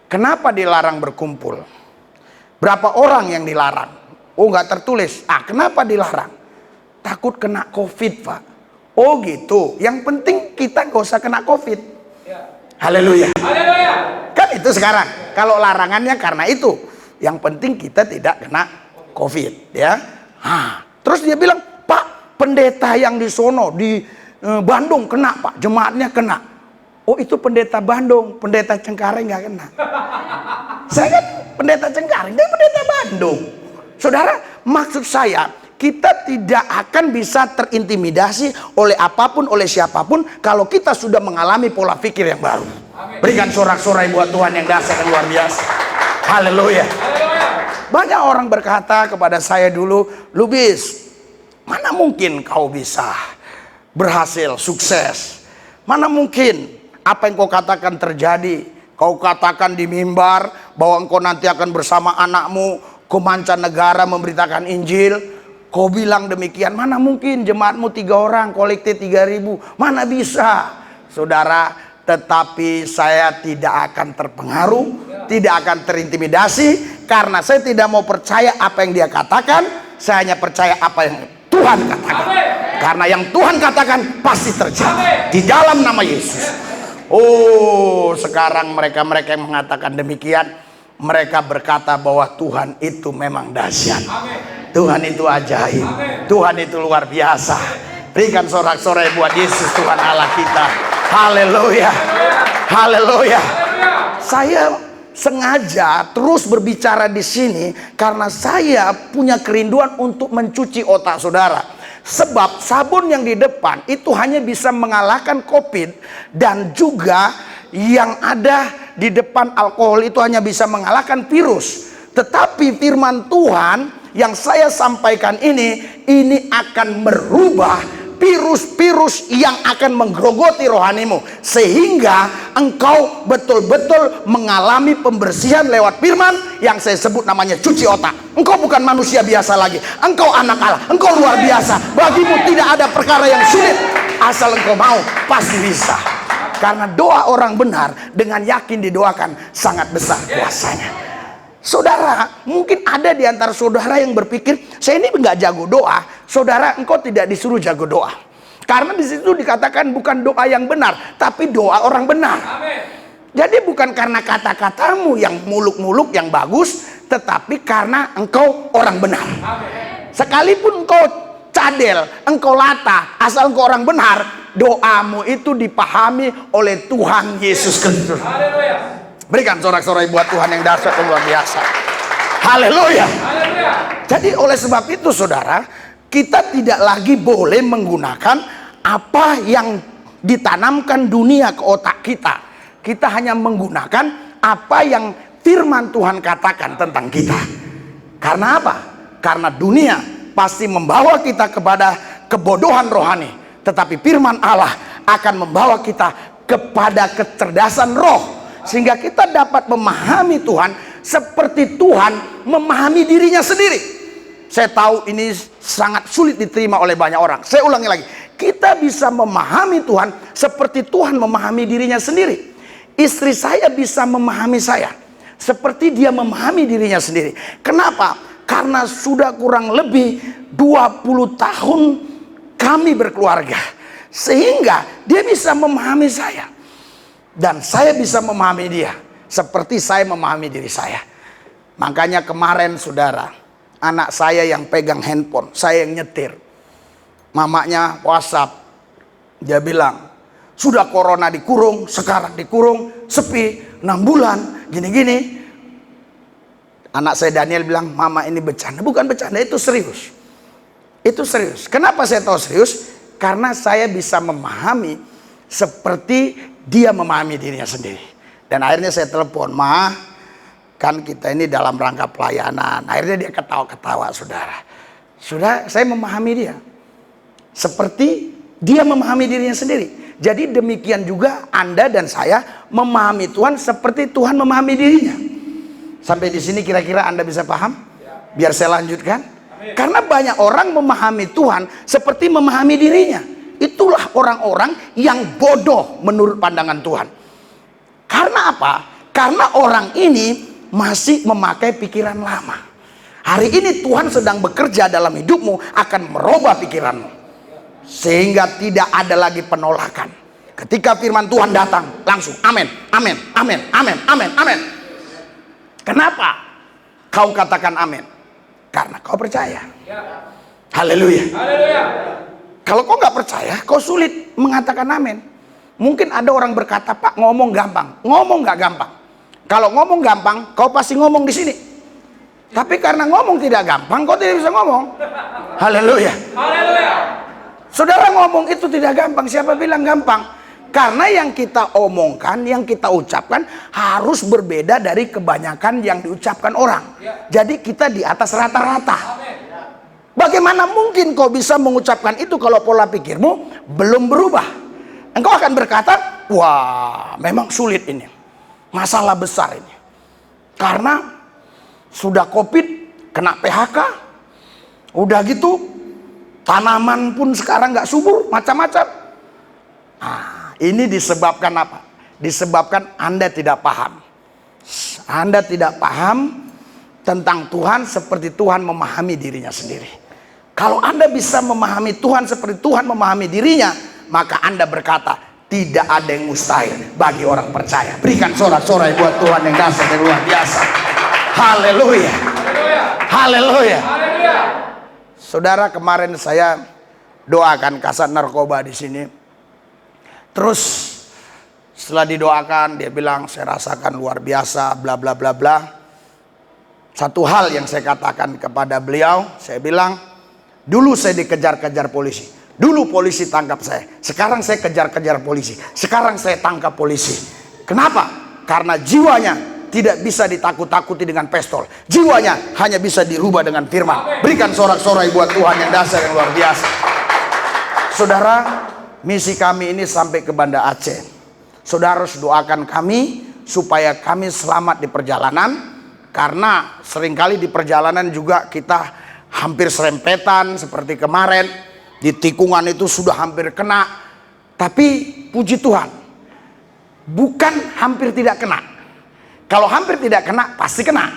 kenapa dilarang berkumpul? Berapa orang yang dilarang? Oh, nggak tertulis. Kenapa dilarang? Takut kena COVID, Pak. Oh gitu. Yang penting kita nggak usah kena COVID. Haleluya. Haleluya. Kan itu sekarang. Kalau larangannya karena itu. Yang penting kita tidak kena COVID, ya. Terus dia bilang, Pak, pendeta yang di sono di Bandung kena, Pak. Jemaatnya kena. Oh, itu pendeta Bandung, pendeta Cengkareng nggak kena. Saya kan pendeta Cengkareng, dia pendeta Bandung. Saudara, maksud saya, kita tidak akan bisa terintimidasi oleh apapun, oleh siapapun, kalau kita sudah mengalami pola pikir yang baru. Berikan sorak-sorai buat Tuhan yang dahsyat dan luar biasa. Haleluya. Banyak orang berkata kepada saya dulu, Lubis, mana mungkin kau bisa berhasil, sukses? Mana mungkin apa yang kau katakan terjadi? Kau katakan di mimbar bahwa engkau nanti akan bersama anakmu ke mancanegara memberitakan Injil. Kau bilang demikian, mana mungkin jemaatmu 3 orang, kolektif 3.000, mana bisa? Saudara, tetapi saya tidak akan terpengaruh, tidak akan terintimidasi, karena saya tidak mau percaya apa yang dia katakan, saya hanya percaya apa yang Tuhan katakan. Karena yang Tuhan katakan pasti terjadi di dalam nama Yesus. Oh, sekarang mereka-mereka yang mengatakan demikian, mereka berkata bahwa Tuhan itu memang dahsyat. Tuhan itu ajaib. Tuhan itu luar biasa. Berikan sorak-sorai buat Yesus, Tuhan Allah kita. Haleluya. Haleluya. Saya sengaja terus berbicara di sini karena saya punya kerinduan untuk mencuci otak saudara. Sebab sabun yang di depan itu hanya bisa mengalahkan COVID, dan juga yang ada di depan alkohol itu hanya bisa mengalahkan virus. Tetapi firman Tuhan yang saya sampaikan ini akan merubah virus-virus yang akan menggerogoti rohanimu, sehingga engkau betul-betul mengalami pembersihan lewat firman yang saya sebut namanya cuci otak. Engkau bukan manusia biasa lagi, engkau anak Allah, engkau luar biasa. Bagimu tidak ada perkara yang sulit, asal engkau mau pasti bisa. Karena doa orang benar dengan yakin didoakan sangat besar kuasanya. Saudara, mungkin ada di antara saudara yang berpikir, saya ini nggak jago doa. Saudara, engkau tidak disuruh jago doa. Karena di situ dikatakan bukan doa yang benar, tapi doa orang benar. Amen. Jadi bukan karena kata-katamu yang muluk-muluk yang bagus, tetapi karena engkau orang benar. Amen. Sekalipun engkau cadel, engkau latah, asal engkau orang benar, doamu itu dipahami oleh Tuhan Yesus Kristus. Haleluya. Berikan sorak-sorai buat Tuhan yang dahsyat dan luar biasa. Haleluya. Jadi oleh sebab itu saudara, kita tidak lagi boleh menggunakan apa yang ditanamkan dunia ke otak kita. Kita hanya menggunakan apa yang firman Tuhan katakan tentang kita. Karena apa? Karena dunia pasti membawa kita kepada kebodohan rohani, tetapi firman Allah akan membawa kita kepada kecerdasan roh, sehingga kita dapat memahami Tuhan seperti Tuhan memahami dirinya sendiri. Saya tahu ini sangat sulit diterima oleh banyak orang. Saya ulangi lagi, kita bisa memahami Tuhan seperti Tuhan memahami dirinya sendiri. Istri saya bisa memahami saya seperti dia memahami dirinya sendiri. Kenapa? Karena sudah kurang lebih 20 tahun kami berkeluarga, sehingga dia bisa memahami saya. Dan saya bisa memahami dia seperti saya memahami diri saya. Makanya kemarin saudara, anak saya yang pegang handphone, saya yang nyetir. Mamanya WhatsApp, dia bilang, sudah corona dikurung, sekarang dikurung, sepi, 6 bulan, gini-gini. Anak saya Daniel bilang, mama ini bercanda. Bukan bercanda, itu serius. Itu serius. Kenapa saya tahu serius? Karena saya bisa memahami seperti dia memahami dirinya sendiri. Dan akhirnya saya telepon, Ma, kan kita ini dalam rangka pelayanan. Akhirnya dia ketawa-ketawa, saudara. Sudah, saya memahami dia seperti dia memahami dirinya sendiri. Jadi demikian juga Anda dan saya memahami Tuhan seperti Tuhan memahami dirinya. Sampai di sini kira-kira Anda bisa paham? Biar saya lanjutkan. Karena banyak orang memahami Tuhan seperti memahami dirinya. Itulah orang-orang yang bodoh menurut pandangan Tuhan. Karena apa? Karena orang ini masih memakai pikiran lama. Hari ini Tuhan sedang bekerja dalam hidupmu, akan merubah pikiranmu, sehingga tidak ada lagi penolakan. Ketika firman Tuhan datang, langsung amin, amin, amin, amin, amin, amin. Kenapa kau katakan amin? Karena kau percaya. Haleluya. Haleluya. Kalau kau nggak percaya, kau sulit mengatakan amin. Mungkin ada orang berkata, Pak, ngomong gampang. Ngomong nggak gampang. Kalau ngomong gampang, kau pasti ngomong di sini. Tapi karena ngomong tidak gampang, kau tidak bisa ngomong. Haleluya. Haleluya. Saudara, ngomong itu tidak gampang. Siapa bilang gampang? Karena yang kita omongkan, yang kita ucapkan harus berbeda dari kebanyakan yang diucapkan orang. Jadi kita di atas rata-rata. Bagaimana mungkin kau bisa mengucapkan itu kalau pola pikirmu belum berubah? Engkau akan berkata, wah memang sulit ini. Masalah besar ini. Karena sudah COVID, kena PHK. Udah gitu, tanaman pun sekarang nggak subur, macam-macam. Nah, ini disebabkan apa? Disebabkan Anda tidak paham. Anda tidak paham tentang Tuhan seperti Tuhan memahami dirinya sendiri. Kalau Anda bisa memahami Tuhan seperti Tuhan memahami dirinya, maka Anda berkata, tidak ada yang mustahil bagi orang percaya. Berikan sorak-sorai buat Tuhan yang dahsyat dan luar biasa. Haleluya. Haleluya. Saudara, kemarin saya doakan kasat narkoba di sini. Terus setelah didoakan, dia bilang, saya rasakan luar biasa, bla bla bla bla. Satu hal yang saya katakan kepada beliau, saya bilang, dulu saya dikejar-kejar polisi. Dulu polisi tangkap saya. Sekarang saya kejar-kejar polisi. Sekarang saya tangkap polisi. Kenapa? Karena jiwanya tidak bisa ditakut-takuti dengan pistol. Jiwanya hanya bisa dirubah dengan firman. Berikan sorak-sorai buat Tuhan yang dahsyat yang luar biasa. Saudara, misi kami ini sampai ke Banda Aceh. Saudara harus doakan kami supaya kami selamat di perjalanan, karena seringkali di perjalanan juga kita hampir serempetan seperti kemarin. Di tikungan itu sudah hampir kena, tapi puji Tuhan, bukan hampir tidak kena. Kalau hampir tidak kena, pasti kena.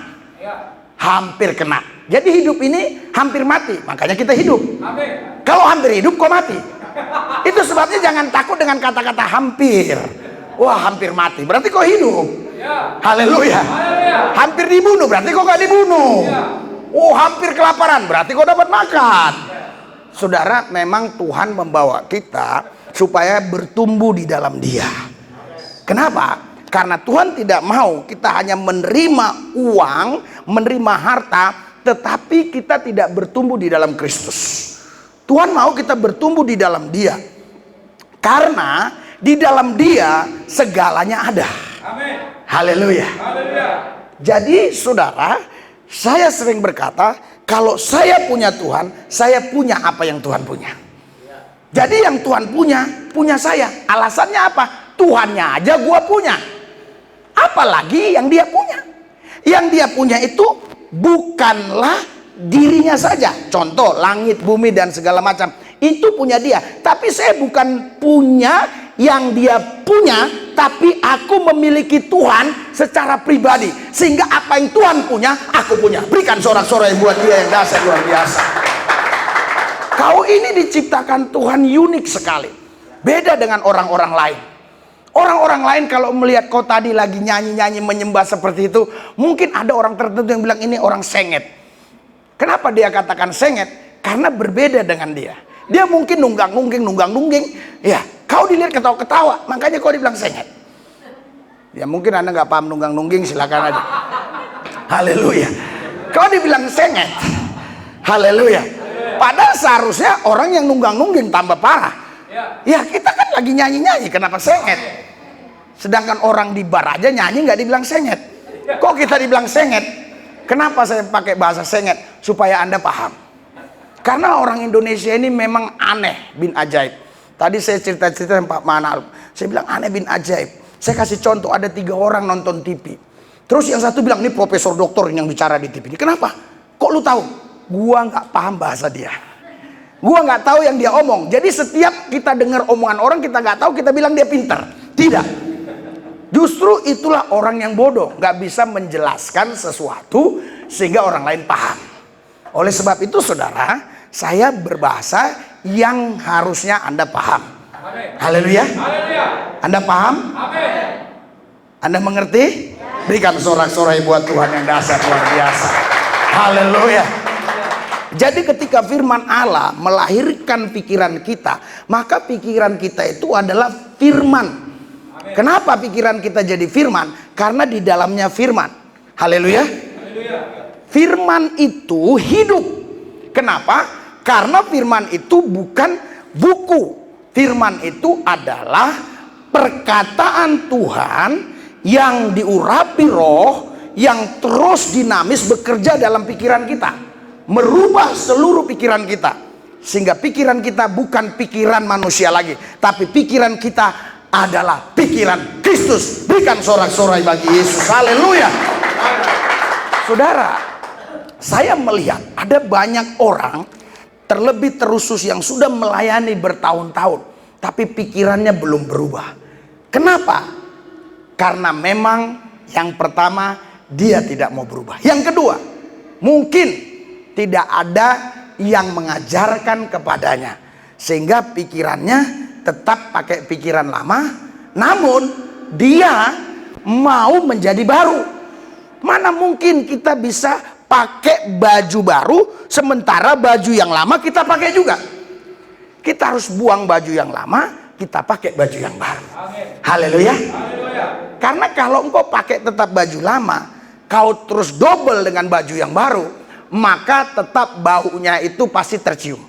Hampir kena. Jadi hidup ini hampir mati, makanya kita hidup. Kalau hampir hidup, kok mati? Itu sebabnya jangan takut dengan kata-kata hampir. Wah, hampir mati, berarti kok hidup. Haleluya. Hampir dibunuh, berarti kok gak dibunuh. Oh, hampir kelaparan, berarti kok dapat makan. Saudara, memang Tuhan membawa kita supaya bertumbuh di dalam Dia. Kenapa? Karena Tuhan tidak mau kita hanya menerima uang, menerima harta, tetapi kita tidak bertumbuh di dalam Kristus. Tuhan mau kita bertumbuh di dalam Dia, karena di dalam Dia segalanya ada. Amin. Haleluya. Jadi saudara, saya sering berkata, kalau saya punya Tuhan, saya punya apa yang Tuhan punya. Jadi yang Tuhan punya, punya saya. Alasannya apa? Tuhannya aja gua punya, apalagi yang Dia punya. Yang Dia punya itu bukanlah dirinya saja. Contoh, langit, bumi, dan segala macam, itu punya Dia. Tapi saya bukan punya yang Dia punya, tapi aku memiliki Tuhan secara pribadi. Sehingga apa yang Tuhan punya, aku punya. Berikan sorak-sorai buat Dia yang dahsyat luar biasa. Kau ini diciptakan Tuhan unik sekali, beda dengan orang-orang lain. Orang-orang lain kalau melihat kau tadi lagi nyanyi-nyanyi menyembah seperti itu, mungkin ada orang tertentu yang bilang ini orang sengit. Kenapa dia katakan sengit? Karena berbeda dengan dia. Dia mungkin nunggang-nungging. Ya, kau dilihat ketawa-ketawa, makanya kau dibilang sengit. Ya mungkin Anda nggak paham nunggang-nungging, silakan aja. Haleluya. Kau dibilang sengit. Haleluya. Padahal seharusnya orang yang nunggang-nungging tambah parah. Ya kita kan lagi nyanyi-nyanyi, kenapa sengit? Sedangkan orang di bar aja nyanyi nggak dibilang sengit. Kok kita dibilang sengit? Kenapa saya pakai bahasa sengit? Supaya Anda paham. Karena orang Indonesia ini memang aneh bin ajaib. Tadi saya cerita-cerita dengan Pak Manal, saya bilang aneh bin ajaib. Saya kasih contoh, ada 3 orang nonton TV. Terus yang satu bilang, ini profesor doktor yang bicara di TV. Kenapa? Kok lu tahu? Gua nggak paham bahasa dia. Gua nggak tahu yang dia omong. Jadi setiap kita dengar omongan orang, kita nggak tahu, kita bilang dia pintar. Tidak. Justru itulah orang yang bodoh, nggak bisa menjelaskan sesuatu sehingga orang lain paham. Oleh sebab itu saudara, saya berbahasa yang harusnya Anda paham. Haleluya. Anda paham? Anda mengerti? Berikan sorak-sorai buat Tuhan yang dahsyat luar biasa. Haleluya. Jadi ketika firman Allah melahirkan pikiran kita, maka pikiran kita itu adalah firman. Kenapa pikiran kita jadi firman? Karena di dalamnya firman. Haleluya. Firman itu hidup. Kenapa? Karena firman itu bukan buku. Firman itu adalah perkataan Tuhan yang diurapi roh, yang terus dinamis bekerja dalam pikiran kita, merubah seluruh pikiran kita, sehingga pikiran kita bukan pikiran manusia lagi, tapi pikiran kita adalah pikiran Kristus. Berikan sorak-sorai bagi Yesus. Haleluya. Saudara, saya melihat ada banyak orang, terlebih terusus yang sudah melayani bertahun-tahun, tapi pikirannya belum berubah. Kenapa? Karena memang yang pertama, dia tidak mau berubah. Yang kedua, mungkin tidak ada yang mengajarkan kepadanya, sehingga pikirannya tetap pakai pikiran lama, namun dia mau menjadi baru. Mana mungkin kita bisa pakai baju baru sementara baju yang lama kita pakai juga. Kita harus buang baju yang lama, kita pakai baju yang baru. Haleluya. Karena kalau engkau pakai tetap baju lama, kau terus double dengan baju yang baru, maka tetap baunya itu pasti tercium.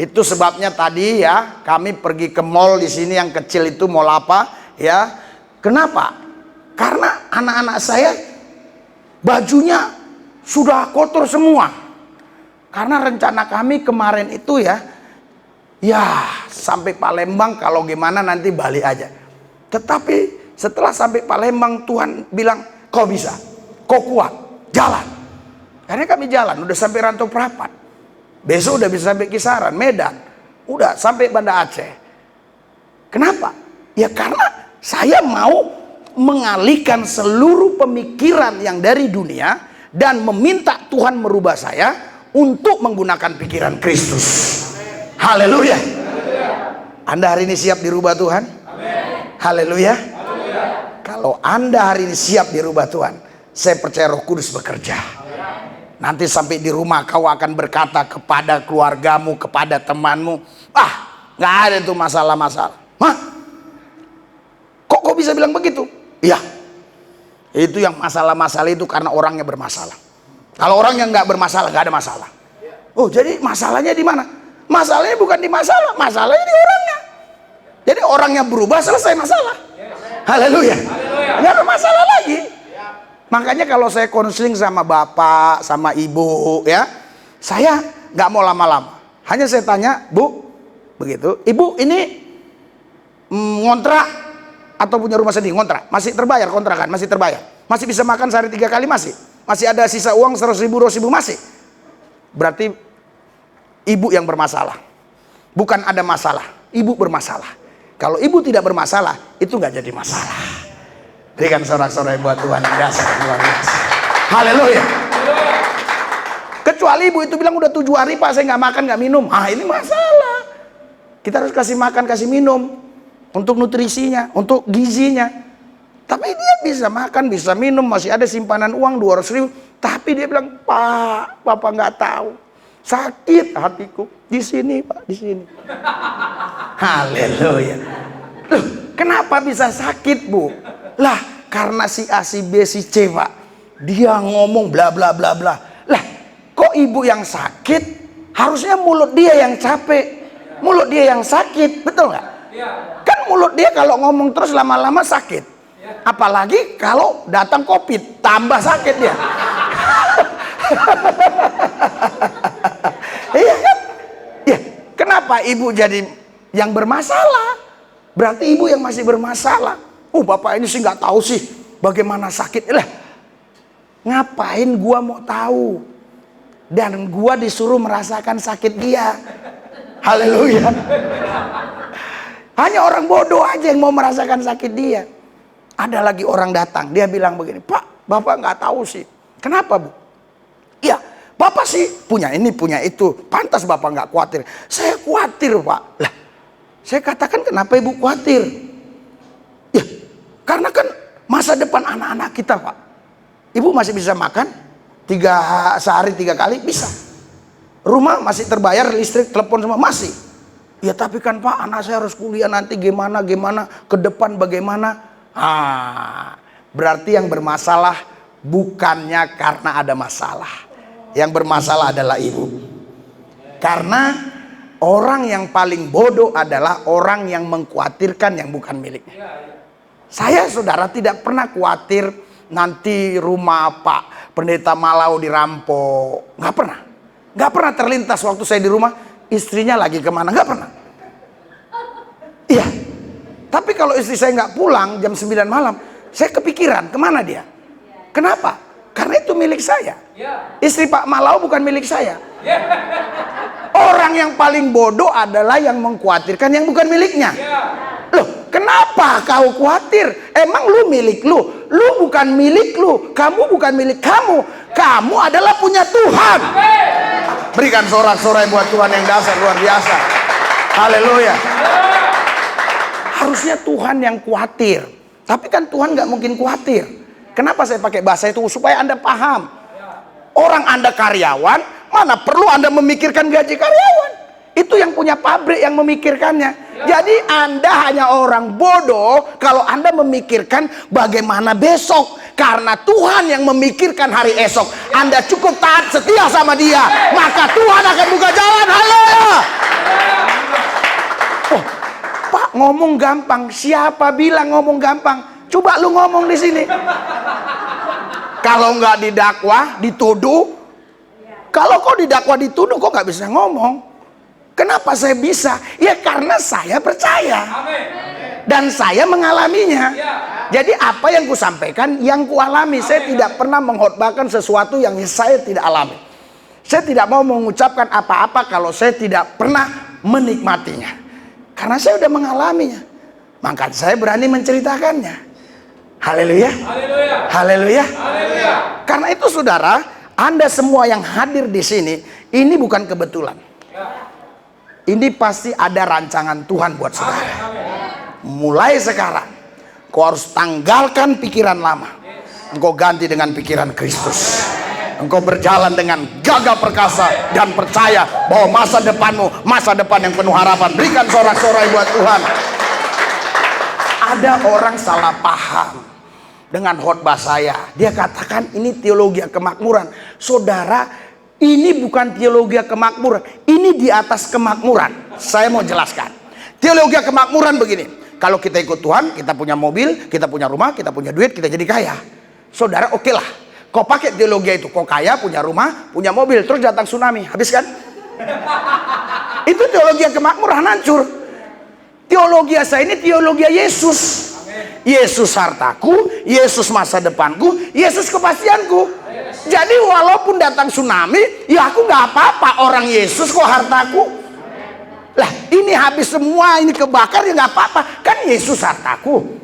Itu sebabnya tadi ya, kami pergi ke mall di sini yang kecil itu, mall apa ya? Kenapa? Karena anak-anak saya bajunya sudah kotor semua. Karena rencana kami kemarin itu ya, Ya, sampai Palembang kalau gimana nanti balik aja. Tetapi setelah sampai Palembang, Tuhan bilang, kau bisa, kau kuat, jalan. Akhirnya kami jalan, udah sampai Rantau Prapat. Besok udah bisa sampai Kisaran, Medan. Udah sampai Banda Aceh. Kenapa? Ya karena saya mau mengalihkan seluruh pemikiran yang dari dunia dan meminta Tuhan merubah saya untuk menggunakan pikiran Kristus. Haleluya. Anda hari ini siap dirubah Tuhan? Haleluya. Kalau Anda hari ini siap dirubah Tuhan, saya percaya Roh Kudus bekerja. Nanti sampai di rumah kau akan berkata kepada keluargamu, kepada temanmu, nggak ada tuh masalah-masalah. Hah? Kok bisa bilang begitu? Iya, itu yang masalah-masalah itu karena orangnya bermasalah. Kalau orang yang nggak bermasalah, nggak ada masalah. Oh, jadi masalahnya di mana? Masalahnya bukan di masalah, masalahnya di orangnya. Jadi orangnya berubah, selesai masalah. Haleluya. Nggak ada masalah lagi. Makanya kalau saya konseling sama bapak, sama ibu, ya, saya nggak mau lama-lama. Hanya saya tanya, Bu, begitu, Ibu ini ngontrak atau punya rumah sendiri? Ngontrak, masih terbayar kontrakan, masih terbayar, masih bisa makan sehari 3 kali, masih ada sisa uang 100.000, 200.000, masih. Berarti ibu yang bermasalah, bukan ada masalah, ibu bermasalah. Kalau ibu tidak bermasalah, itu nggak jadi masalah. Berikan sorak-sorai buat Tuhan yang dasar luar biasa. Haleluya. Kecuali ibu itu bilang udah 7 hari Pak saya nggak makan nggak minum, ini masalah. Kita harus kasih makan kasih minum untuk nutrisinya, untuk gizinya. Tapi dia bisa makan bisa minum, masih ada simpanan uang 200.000. Tapi dia bilang, Pak, Bapak nggak tahu, sakit hatiku di sini Pak, di sini. Haleluya. Loh, kenapa bisa sakit Bu? Lah karena si A, si B, si C Pak, dia ngomong bla bla bla bla. Lah kok ibu yang sakit, harusnya mulut dia yang capek, mulut dia yang sakit, betul nggak? Kan mulut dia kalau ngomong terus lama-lama sakit. Apalagi kalau datang COVID, tambah sakit dia. Iya kan? Ya, kenapa ibu jadi yang bermasalah? Berarti ibu yang masih bermasalah. Bapak ini sih nggak tahu sih bagaimana sakit. Lah, ngapain gua mau tahu? Dan gua disuruh merasakan sakit dia. Haleluya. Hanya orang bodoh aja yang mau merasakan sakit dia. Ada lagi orang datang, dia bilang begini, Pak, Bapak nggak tahu sih. Kenapa Bu? Ya, Bapak sih punya ini, punya itu. Pantas Bapak nggak khawatir. Saya khawatir Pak. Lah, saya katakan kenapa Ibu khawatir? Ya, karena kan masa depan anak-anak kita Pak. Ibu masih bisa makan sehari 3 kali, bisa. Rumah masih terbayar, listrik, telepon semua masih. Ya tapi kan Pak, anak saya harus kuliah nanti gimana, ke depan bagaimana. Berarti yang bermasalah bukannya karena ada masalah. Yang bermasalah adalah ibu. Karena orang yang paling bodoh adalah orang yang mengkhawatirkan yang bukan miliknya. Saya saudara tidak pernah khawatir nanti rumah Pak Pendeta Malau dirampok. Nggak pernah. Nggak pernah terlintas waktu saya di rumah, istrinya lagi kemana, nggak pernah. Iya. Tapi kalau istri saya nggak pulang jam 9 malam, saya kepikiran kemana dia. Kenapa? Karena itu milik saya. Istri Pak Malau bukan milik saya. Orang yang paling bodoh adalah yang mengkhawatirkan yang bukan miliknya. Loh, kenapa kau khawatir? Emang lu milik lu? Lu bukan milik lu. Kamu bukan milik kamu. Kamu adalah punya Tuhan. Berikan sorak-sorai buat Tuhan yang dasar luar biasa. Haleluya. Harusnya Tuhan yang khawatir. Tapi kan Tuhan nggak mungkin khawatir. Kenapa saya pakai bahasa itu? Supaya Anda paham. Orang Anda karyawan, mana perlu Anda memikirkan gaji karyawan. Itu yang punya pabrik yang memikirkannya. Jadi Anda hanya orang bodoh kalau Anda memikirkan bagaimana besok. Karena Tuhan yang memikirkan hari esok. Anda cukup taat setia sama Dia, maka Tuhan akan buka jalan. Haleluya. Oh, Pak ngomong gampang. Siapa bilang ngomong gampang? Coba lu ngomong di sini. Kalau nggak didakwa, dituduh. Kalau kau didakwa dituduh, kok nggak bisa ngomong? Kenapa saya bisa? Ya karena saya percaya. Dan saya mengalaminya. Jadi apa yang kusampaikan, yang kualami. Saya tidak pernah mengkhotbahkan sesuatu yang saya tidak alami. Saya tidak mau mengucapkan apa-apa kalau saya tidak pernah menikmatinya. Karena saya sudah mengalaminya. Maka saya berani menceritakannya. Haleluya. Haleluya. Karena itu saudara, Anda semua yang hadir di sini, ini bukan kebetulan. Ini pasti ada rancangan Tuhan buat saudara. Mulai sekarang, kau harus tanggalkan pikiran lama. Engkau ganti dengan pikiran Kristus. Engkau berjalan dengan gagah perkasa dan percaya bahwa masa depanmu, masa depan yang penuh harapan. Berikan sorak-sorai buat Tuhan. Ada orang salah paham dengan khotbah saya. Dia katakan ini teologi kemakmuran. Saudara, ini bukan teologi kemakmuran. Ini di atas kemakmuran. Saya mau jelaskan. Teologi kemakmuran begini. Kalau kita ikut Tuhan, kita punya mobil, kita punya rumah, kita punya duit, kita jadi kaya. Saudara, oke lah. Kau pakai teologi itu, kau kaya, punya rumah, punya mobil, terus datang tsunami, habis kan? Itu teologi kemakmuran, hancur. Teologi saya ini teologi Yesus. Yesus hartaku, Yesus masa depanku, Yesus kepastianku. Jadi walaupun datang tsunami, ya aku nggak apa-apa, orang Yesus kok hartaku. Lah ini habis semua, ini kebakar ya nggak apa-apa, kan Yesus hartaku.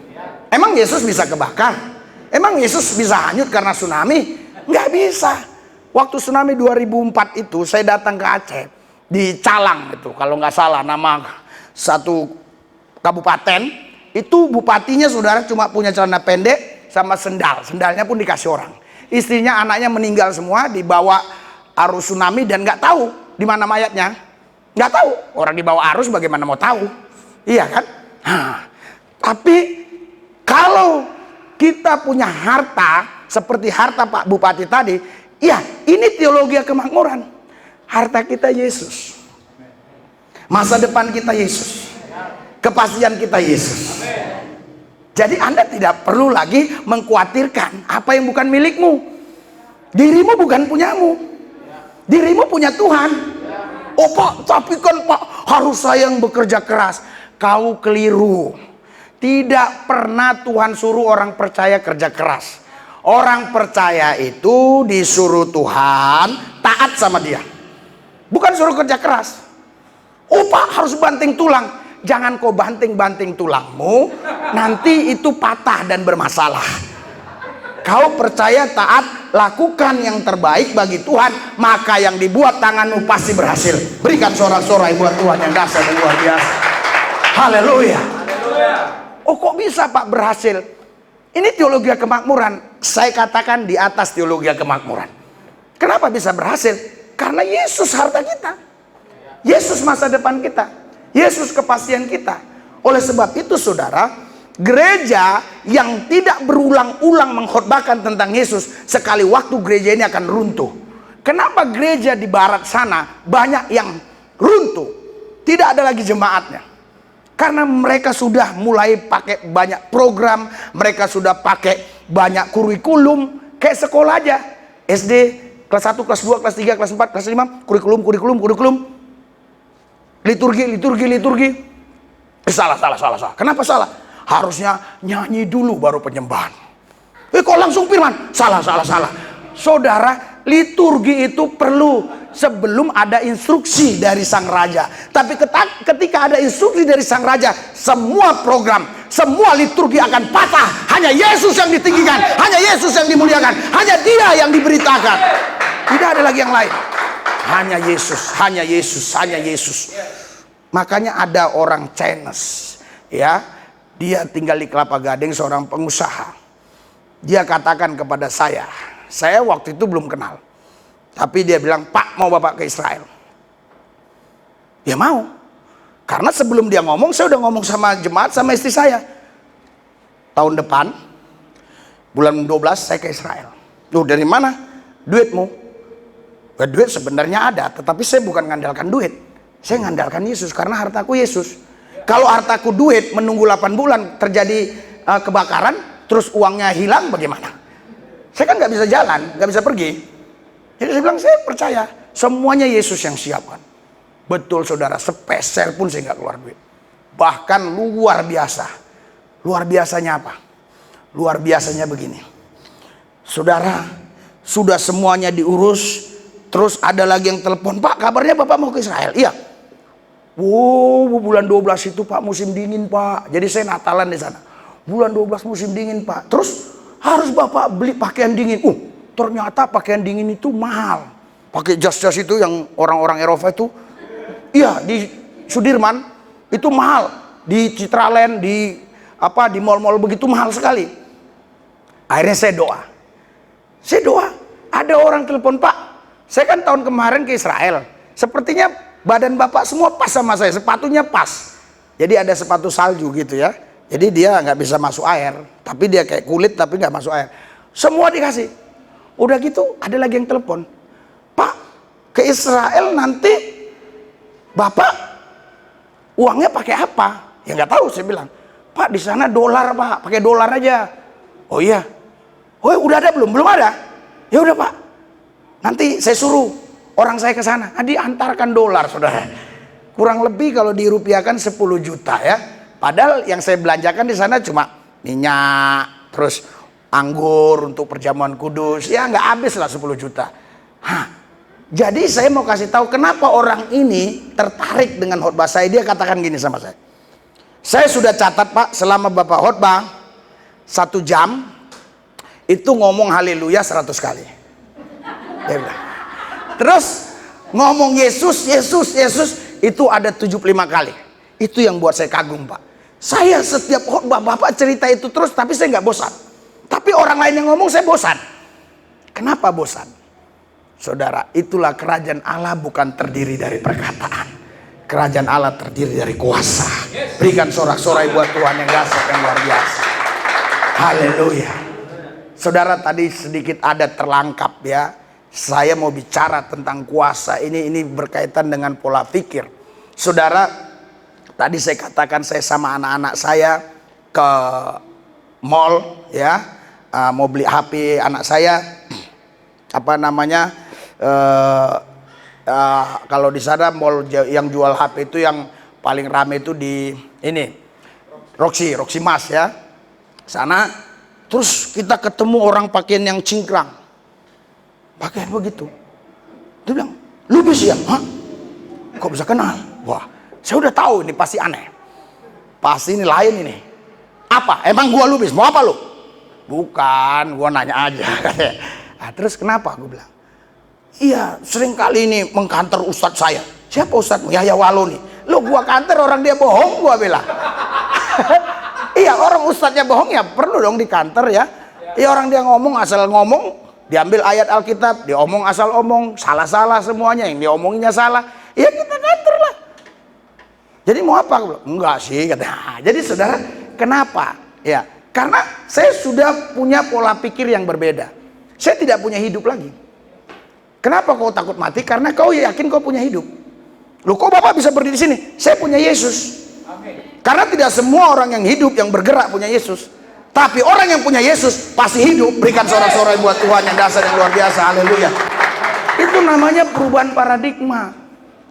Emang Yesus bisa kebakar? Emang Yesus bisa hanyut karena tsunami? Nggak bisa. Waktu tsunami 2004 itu saya datang ke Aceh, di Calang itu kalau nggak salah nama satu kabupaten. Itu bupatinya saudara cuma punya celana pendek sama sendal. Sendalnya pun dikasih orang. Istrinya, anaknya meninggal semua dibawa arus tsunami dan nggak tahu di mana mayatnya. Nggak tahu. Orang dibawa arus bagaimana mau tahu? Iya kan? Tapi kalau kita punya harta seperti harta Pak Bupati tadi, ya ini teologi kemakmuran. Harta kita Yesus. Masa depan kita Yesus. Kepastian kita Yesus. Jadi Anda tidak perlu lagi mengkhawatirkan apa yang bukan milikmu. Dirimu bukan punyamu. Dirimu punya Tuhan. Oh Pak, tapi kan Pak harus saya yang bekerja keras. Kau keliru. Tidak pernah Tuhan suruh orang percaya kerja keras. Orang percaya itu disuruh Tuhan taat sama dia. Bukan suruh kerja keras. Oh Pak harus banting tulang. Jangan kau banting-banting tulangmu, nanti itu patah dan bermasalah. Kau percaya taat, lakukan yang terbaik bagi Tuhan, maka yang dibuat tanganmu pasti berhasil. Berikan sorak-sorai buat Tuhan yang dahsyat dan luar biasa. Haleluya. Oh kok bisa Pak berhasil? Ini teologi kemakmuran. Saya katakan di atas teologi kemakmuran. Kenapa bisa berhasil? Karena Yesus harta kita. Yesus masa depan kita. Yesus kepastian kita. Oleh sebab itu saudara, gereja yang tidak berulang-ulang mengkhotbahkan tentang Yesus, sekali waktu gereja ini akan runtuh. Kenapa gereja di barat sana banyak yang runtuh? Tidak ada lagi jemaatnya. Karena mereka sudah mulai pakai banyak program, mereka sudah pakai banyak kurikulum, kayak sekolah aja. SD, kelas 1, kelas 2, kelas 3, kelas 4, kelas 5, kurikulum. Liturgi. Salah. Kenapa salah? Harusnya nyanyi dulu baru penyembahan. Kok langsung firman? Salah. Saudara, liturgi itu perlu sebelum ada instruksi dari sang raja. Tapi ketika ada instruksi dari sang raja, semua program, semua liturgi akan patah. Hanya Yesus yang ditinggikan, hanya Yesus yang dimuliakan, hanya Dia yang diberitakan. Tidak ada lagi yang lain. Hanya Yesus. Makanya ada orang Chinese, ya, dia tinggal di Kelapa Gading, seorang pengusaha. Dia katakan kepada saya waktu itu belum kenal, tapi dia bilang, Pak mau Bapak ke Israel? Ya mau, karena sebelum dia ngomong, saya udah ngomong sama jemaat, sama istri saya. Tahun depan, bulan 12 saya ke Israel. Loh dari mana? Duitmu? Duit sebenarnya ada, tetapi saya bukan mengandalkan duit. Saya mengandalkan Yesus, karena hartaku Yesus. Kalau hartaku duit, menunggu 8 bulan terjadi kebakaran, terus uangnya hilang, bagaimana? Saya kan nggak bisa jalan, nggak bisa pergi. Jadi saya bilang, saya percaya semuanya Yesus yang siapkan. Betul saudara, sepeser pun saya nggak keluar duit. Bahkan luar biasa. Luar biasanya apa? Luar biasanya begini. Saudara, sudah semuanya diurus. Terus ada lagi yang telepon, Pak kabarnya Bapak mau ke Israel? Iya. Wow, bulan 12 itu Pak musim dingin Pak. Jadi saya Natalan di sana. Bulan 12 musim dingin Pak. Terus harus Bapak beli pakaian dingin. Ternyata pakaian dingin itu mahal. Pakai jas-jas itu yang orang-orang Eropa itu. Iya, di Sudirman itu mahal. Di Citraland, di mall-mall begitu mahal sekali. Akhirnya saya doa. Ada orang telepon, Pak, saya kan tahun kemarin ke Israel. Sepertinya badan Bapak semua pas sama saya, sepatunya pas. Jadi ada sepatu salju gitu ya. Jadi dia nggak bisa masuk air, tapi dia kayak kulit tapi nggak masuk air. Semua dikasih. Udah gitu ada lagi yang telepon, Pak ke Israel nanti Bapak uangnya pakai apa? Ya nggak tahu, saya bilang. Pak di sana dolar Pak, pakai dolar aja. Oh iya. Oh udah ada belum? Belum ada. Ya udah Pak. Nanti saya suruh orang saya ke sana. Diantarkan dolar saudara. Kurang lebih kalau dirupiahkan 10 juta ya. Padahal yang saya belanjakan di sana cuma minyak, terus anggur untuk perjamuan kudus. Ya nggak habis lah 10 juta. Jadi saya mau kasih tahu kenapa orang ini tertarik dengan khotbah saya. Dia katakan gini sama saya. Saya sudah catat Pak, selama Bapak khotbah 1 jam itu ngomong haleluya 100 kali. Dia bilang. Terus ngomong Yesus, Yesus, Yesus itu ada 75 kali. Itu yang buat saya kagum Pak. Saya setiap khotbah Bapak cerita itu terus, tapi saya nggak bosan. Tapi orang lain yang ngomong saya bosan. Kenapa bosan? Saudara, itulah kerajaan Allah bukan terdiri dari perkataan. Kerajaan Allah terdiri dari kuasa. Berikan sorak-sorai buat Tuhan yang dahsyat, yang luar biasa. Haleluya. Saudara, tadi sedikit ada terlangkap ya. Saya mau bicara tentang kuasa. Ini berkaitan dengan pola pikir. Saudara, tadi saya katakan saya sama anak-anak saya ke mall ya. Mau beli HP anak saya. Kalau di sana mall yang jual HP itu yang paling rame itu di ini Roxy Mas ya. Sana terus kita ketemu orang pakaian yang cingkrang. Pakaian begitu. Dia bilang, "Lubis ya?" "Hah? Kok bisa kenal?" Wah, saya udah tahu ini pasti aneh. Pasti ini lain ini. "Apa? Emang gua lubis? Mau apa lu?" "Bukan, gua nanya aja." Terus kenapa? Gue bilang. "Iya, sering kali ini mengkantor ustadz saya." "Siapa ustadzmu?" "Yahya Waloni." "Lo gua kantor orang dia bohong," gua bilang. Iya, orang ustadznya bohong ya perlu dong di kantor ya. Iya, orang dia ngomong asal ngomong, diambil ayat Alkitab, dia omong asal omong, salah-salah semuanya, yang diomonginya salah. Ya kita kantor lah. Jadi mau apa? Gue bilang, "Enggak sih," katanya. Jadi saudara, kenapa? Ya, karena saya sudah punya pola pikir yang berbeda. Saya tidak punya hidup lagi. Kenapa kau takut mati? Karena kau yakin kau punya hidup. Loh, kok Bapak bisa berdiri di sini? Saya punya Yesus. Amin. Karena tidak semua orang yang hidup, yang bergerak punya Yesus. Tapi orang yang punya Yesus pasti hidup. Berikan sorak-sorai buat Tuhan yang dahsyat, yang luar biasa. Haleluya. Itu namanya perubahan paradigma.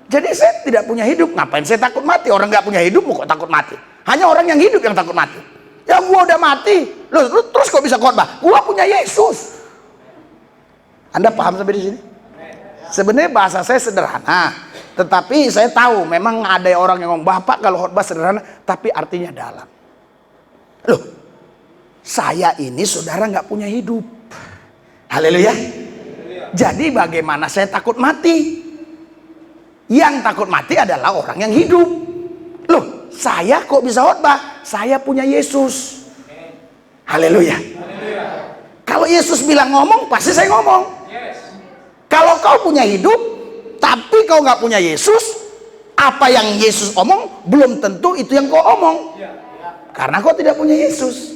Jadi saya tidak punya hidup. Ngapain saya takut mati? Orang nggak punya hidup kok takut mati? Hanya orang yang hidup yang takut mati. Ya gua udah mati. Lu terus kok bisa khotbah? Gua punya Yesus. Anda paham sampai di sini? Sebenarnya bahasa saya sederhana, tetapi saya tahu memang ada orang yang ngomong, "Bapak kalau khotbah sederhana, tapi artinya dalam." Loh, saya ini saudara nggak punya hidup. Haleluya. Jadi bagaimana saya takut mati? Yang takut mati adalah orang yang hidup. Loh, saya kok bisa khotbah? Saya punya Yesus. Haleluya. Kalau Yesus bilang ngomong, pasti saya ngomong. Kalau kau punya hidup, tapi kau nggak punya Yesus, apa yang Yesus omong belum tentu itu yang kau omong. Karena kau tidak punya Yesus.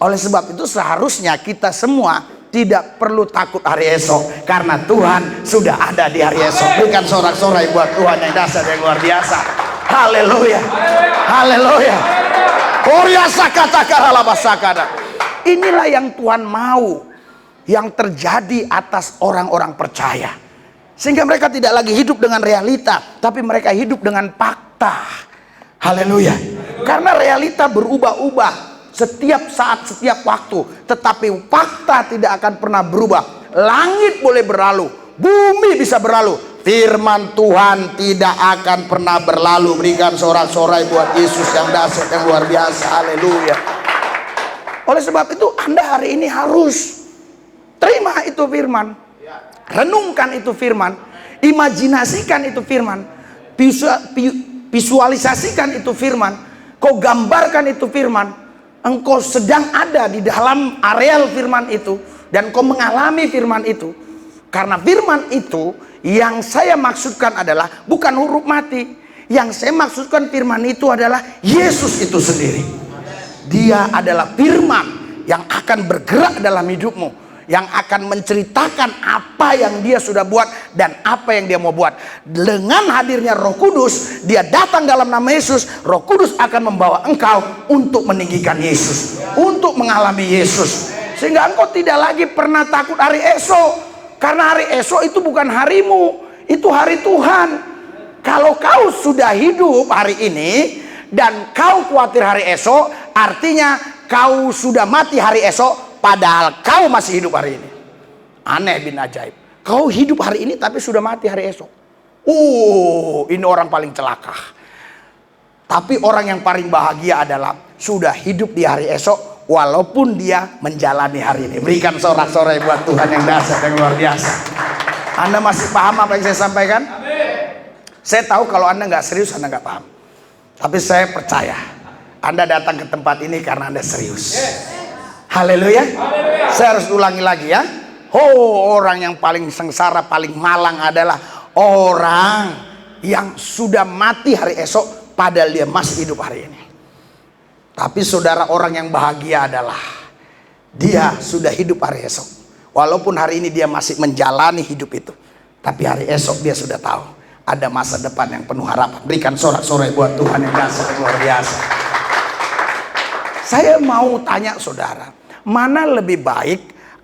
Oleh sebab itu seharusnya kita semua tidak perlu takut hari esok, karena Tuhan sudah ada di hari esok. Berikan sorak-sorai buat Tuhan yang dahsyat, yang luar biasa. Haleluya. Haleluya. Korea sakata karalabasakada. Inilah yang Tuhan mau yang terjadi atas orang-orang percaya. Sehingga mereka tidak lagi hidup dengan realita, tapi mereka hidup dengan fakta. Haleluya. Karena realita berubah-ubah setiap saat, setiap waktu, tetapi fakta tidak akan pernah berubah. Langit boleh berlalu, bumi bisa berlalu, firman Tuhan tidak akan pernah berlalu. Berikan sorak-sorai buat Yesus yang dahsyat, yang luar biasa. Haleluya. Oleh sebab itu Anda hari ini harus terima itu firman, renungkan itu firman, imajinasikan itu firman, visualisasikan itu firman, kau gambarkan itu firman. Engkau sedang ada di dalam areal firman itu, dan kau mengalami firman itu. Karena firman itu yang saya maksudkan adalah bukan huruf mati. Yang saya maksudkan firman itu adalah Yesus itu sendiri. Dia adalah firman yang akan bergerak dalam hidupmu, yang akan menceritakan apa yang dia sudah buat dan apa yang dia mau buat. Dengan hadirnya Roh Kudus, dia datang dalam nama Yesus. Roh Kudus akan membawa engkau untuk meninggikan Yesus, untuk mengalami Yesus, sehingga engkau tidak lagi pernah takut hari esok. Karena hari esok itu bukan harimu, itu hari Tuhan. Kalau kau sudah hidup hari ini dan kau khawatir hari esok, artinya kau sudah mati hari esok, padahal kau masih hidup hari ini. Aneh bin ajaib. Kau hidup hari ini tapi sudah mati hari esok. Ini orang paling celaka. Tapi orang yang paling bahagia adalah sudah hidup di hari esok, walaupun dia menjalani hari ini. Berikan sorak-sorai buat Tuhan yang dahsyat, yang luar biasa. Anda masih paham apa yang saya sampaikan? Saya tahu kalau Anda nggak serius, Anda nggak paham. Tapi saya percaya Anda datang ke tempat ini karena Anda serius. Haleluya. Saya harus ulangi lagi ya. Orang yang paling sengsara, paling malang adalah orang yang sudah mati hari esok, padahal dia masih hidup hari ini. Tapi saudara, orang yang bahagia adalah dia sudah hidup hari esok. Walaupun hari ini dia masih menjalani hidup itu, tapi hari esok dia sudah tahu ada masa depan yang penuh harapan. Berikan sorak-sorai buat Tuhan yang dahsyat, yang luar biasa. Saya mau tanya saudara, mana lebih baik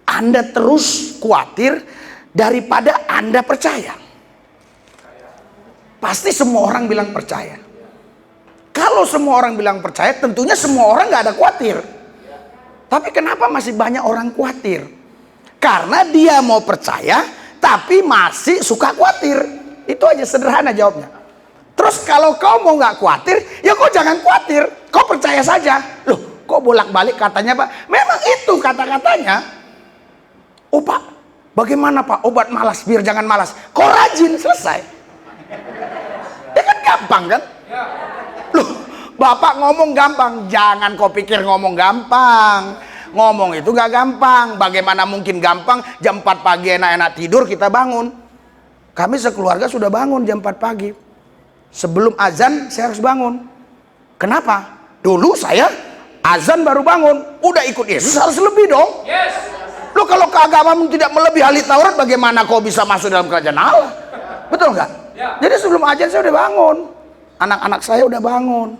Anda terus khawatir daripada Anda percaya? Pasti semua orang bilang percaya. Kalau semua orang bilang percaya, tentunya semua orang nggak ada khawatir. Tapi kenapa masih banyak orang khawatir? Karena dia mau percaya, tapi masih suka khawatir. Itu aja, sederhana jawabnya. Terus kalau kau mau nggak khawatir, ya kau jangan khawatir. Kau percaya saja. Loh, kok bolak-balik katanya Pak? Memang itu kata-katanya. Oh Pak, bagaimana Pak obat malas biar jangan malas? Kau rajin, selesai. Ya kan gampang kan? Loh, Bapak ngomong gampang. Jangan kau pikir ngomong gampang. Ngomong itu gak gampang. Bagaimana mungkin gampang? Jam 4 pagi enak-enak tidur kita bangun. Kami sekeluarga sudah bangun jam 4 pagi. Sebelum azan saya harus bangun. Kenapa? Dulu saya azan baru bangun. Udah ikut Yesus harus lebih dong. Yes. Loh, kalau keagamamu tidak melebihi ahli Taurat, bagaimana kau bisa masuk dalam kerajaan Allah? Betul nggak? Ya. Jadi sebelum azan saya udah bangun. Anak-anak saya udah bangun.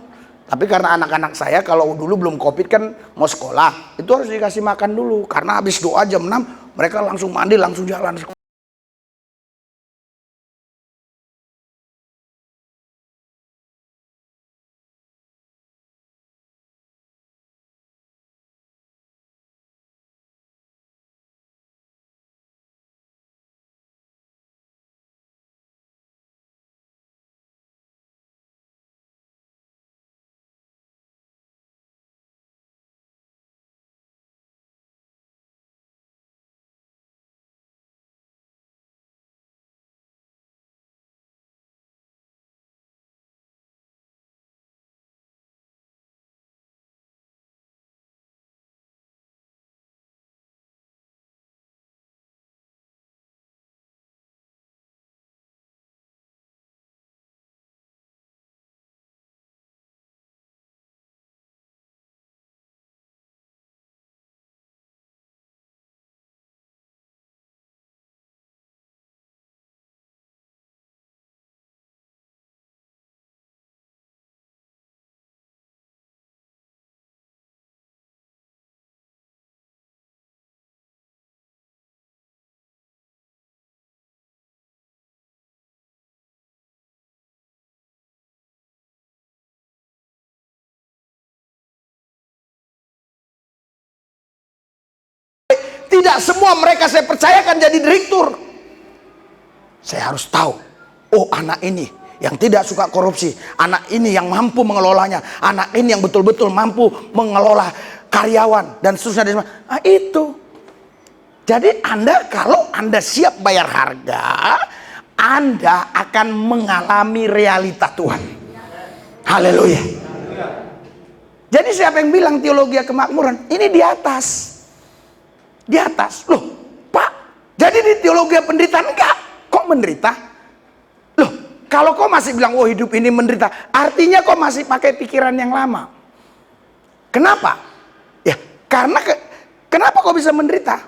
Tapi karena anak-anak saya kalau dulu belum COVID kan mau sekolah, itu harus dikasih makan dulu. Karena habis doa jam 6, mereka langsung mandi, langsung jalan. Tidak semua mereka saya percayakan jadi direktur. Saya harus tahu, oh anak ini yang tidak suka korupsi, anak ini yang mampu mengelolanya, anak ini yang betul-betul mampu mengelola karyawan dan seterusnya. Nah, itu. Jadi kalau Anda siap bayar harga, Anda akan mengalami realita Tuhan. Haleluya. Jadi siapa yang bilang teologi kemakmuran? Ini di atas. Di atas. Loh, Pak, jadi di teologi penderitaan enggak? Kok menderita? Loh, kalau kau masih bilang, oh hidup ini menderita, artinya kau masih pakai pikiran yang lama. Kenapa? Ya, karena kenapa kau bisa menderita?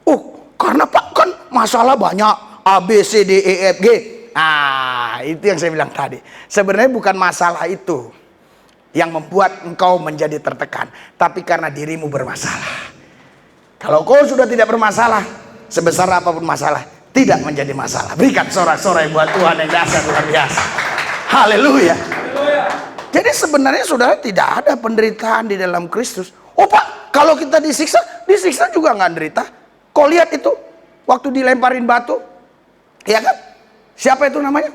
Oh, karena Pak kan masalah banyak, A, B, C, D, E, F, G. Ah, itu yang saya bilang tadi. Sebenarnya bukan masalah itu yang membuat engkau menjadi tertekan, tapi karena dirimu bermasalah. Kalau kau sudah tidak bermasalah, sebesar apapun masalah, tidak menjadi masalah. Berikan sorak-sorai buat Tuhan yang dahsyat luar biasa. Haleluya. Jadi sebenarnya saudara tidak ada penderitaan di dalam Kristus. Oh Pak, kalau kita disiksa juga nggak derita. Kau lihat itu waktu dilemparin batu, ya kan? Siapa itu namanya?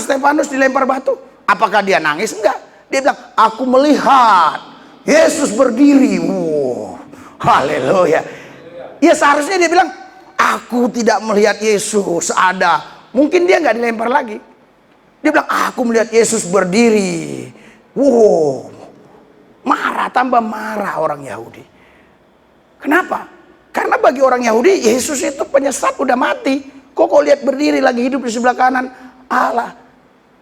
Stefanus dilempar batu. Apakah dia nangis? Enggak. Dia bilang, aku melihat Yesus berdiri. Wow, haleluya. Ya seharusnya dia bilang, aku tidak melihat Yesus ada. Mungkin dia nggak dilempar lagi. Dia bilang, aku melihat Yesus berdiri. Wow, marah, tambah marah orang Yahudi. Kenapa? Karena bagi orang Yahudi, Yesus itu penyesat, udah mati. Kok lihat berdiri lagi hidup di sebelah kanan Allah.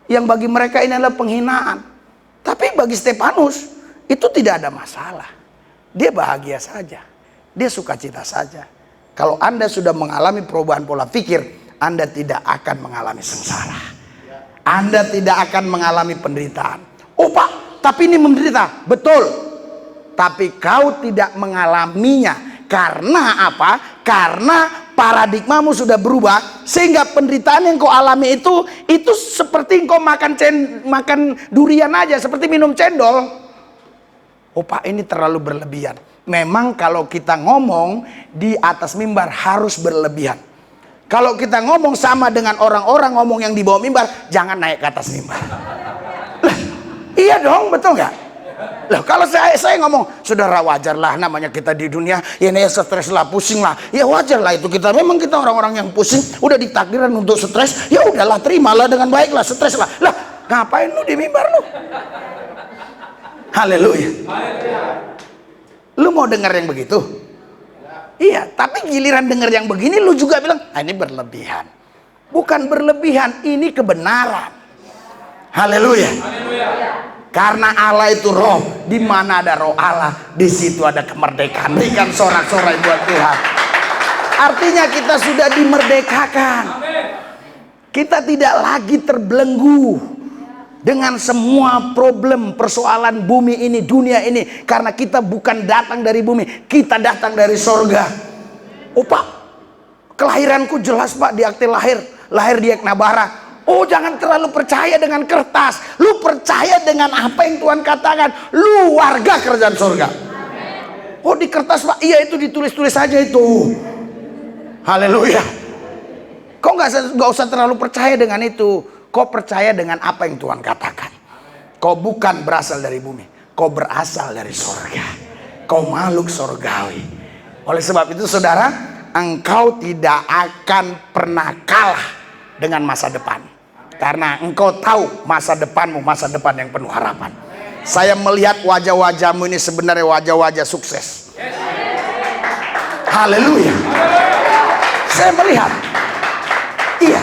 Yang bagi mereka ini adalah penghinaan. Tapi bagi Stefanus, itu tidak ada masalah. Dia bahagia saja. Dia sukacita saja. Kalau Anda sudah mengalami perubahan pola pikir, Anda tidak akan mengalami sengsara. Anda tidak akan mengalami penderitaan. Oh Pak, tapi ini menderita. Betul. Tapi kau tidak mengalaminya. Karena apa? Karena paradigmamu sudah berubah. Sehingga penderitaan yang kau alami itu seperti kau makan durian aja. Seperti minum cendol. Oh Pak, ini terlalu berlebihan. Memang kalau kita ngomong di atas mimbar harus berlebihan. Kalau kita ngomong sama dengan orang-orang ngomong yang di bawah mimbar, jangan naik ke atas mimbar. Lah, iya dong, betul nggak? Loh, kalau saya ngomong, saudara wajarlah namanya kita di dunia, ya ini stres lah, pusing lah. Ya wajarlah itu memang kita orang-orang yang pusing, udah ditakdirkan untuk stres, ya udahlah terimalah dengan baiklah, stres lah. Lah, ngapain lu di mimbar lu? Haleluya. Lu mau dengar yang begitu? Iya, tapi giliran dengar yang begini lu juga bilang, ini berlebihan. Bukan berlebihan, ini kebenaran. Haleluya. Karena Allah itu roh, di mana ada roh Allah, di situ ada kemerdekaan. Berikan sorak-sorai buat Tuhan. Artinya kita sudah dimerdekakan. Kita tidak lagi terbelenggu dengan semua problem, persoalan bumi ini, dunia ini. Karena kita bukan datang dari bumi, kita datang dari sorga. Oh Pak, kelahiranku jelas Pak di akte lahir di Eknabara. Oh jangan terlalu percaya dengan kertas. Lu percaya dengan apa yang Tuhan katakan. Lu warga kerajaan sorga. Oh di kertas Pak, iya itu ditulis-tulis saja itu. Haleluya. Kok nggak usah terlalu percaya dengan itu. Kau percaya dengan apa yang Tuhan katakan. Kau bukan berasal dari bumi, kau berasal dari sorga. Kau makhluk sorgawi. Oleh sebab itu saudara, engkau tidak akan pernah kalah dengan masa depan. Karena engkau tahu masa depanmu, masa depan yang penuh harapan. Saya melihat wajah-wajahmu ini sebenarnya wajah-wajah sukses. Haleluya. Saya melihat. Iya.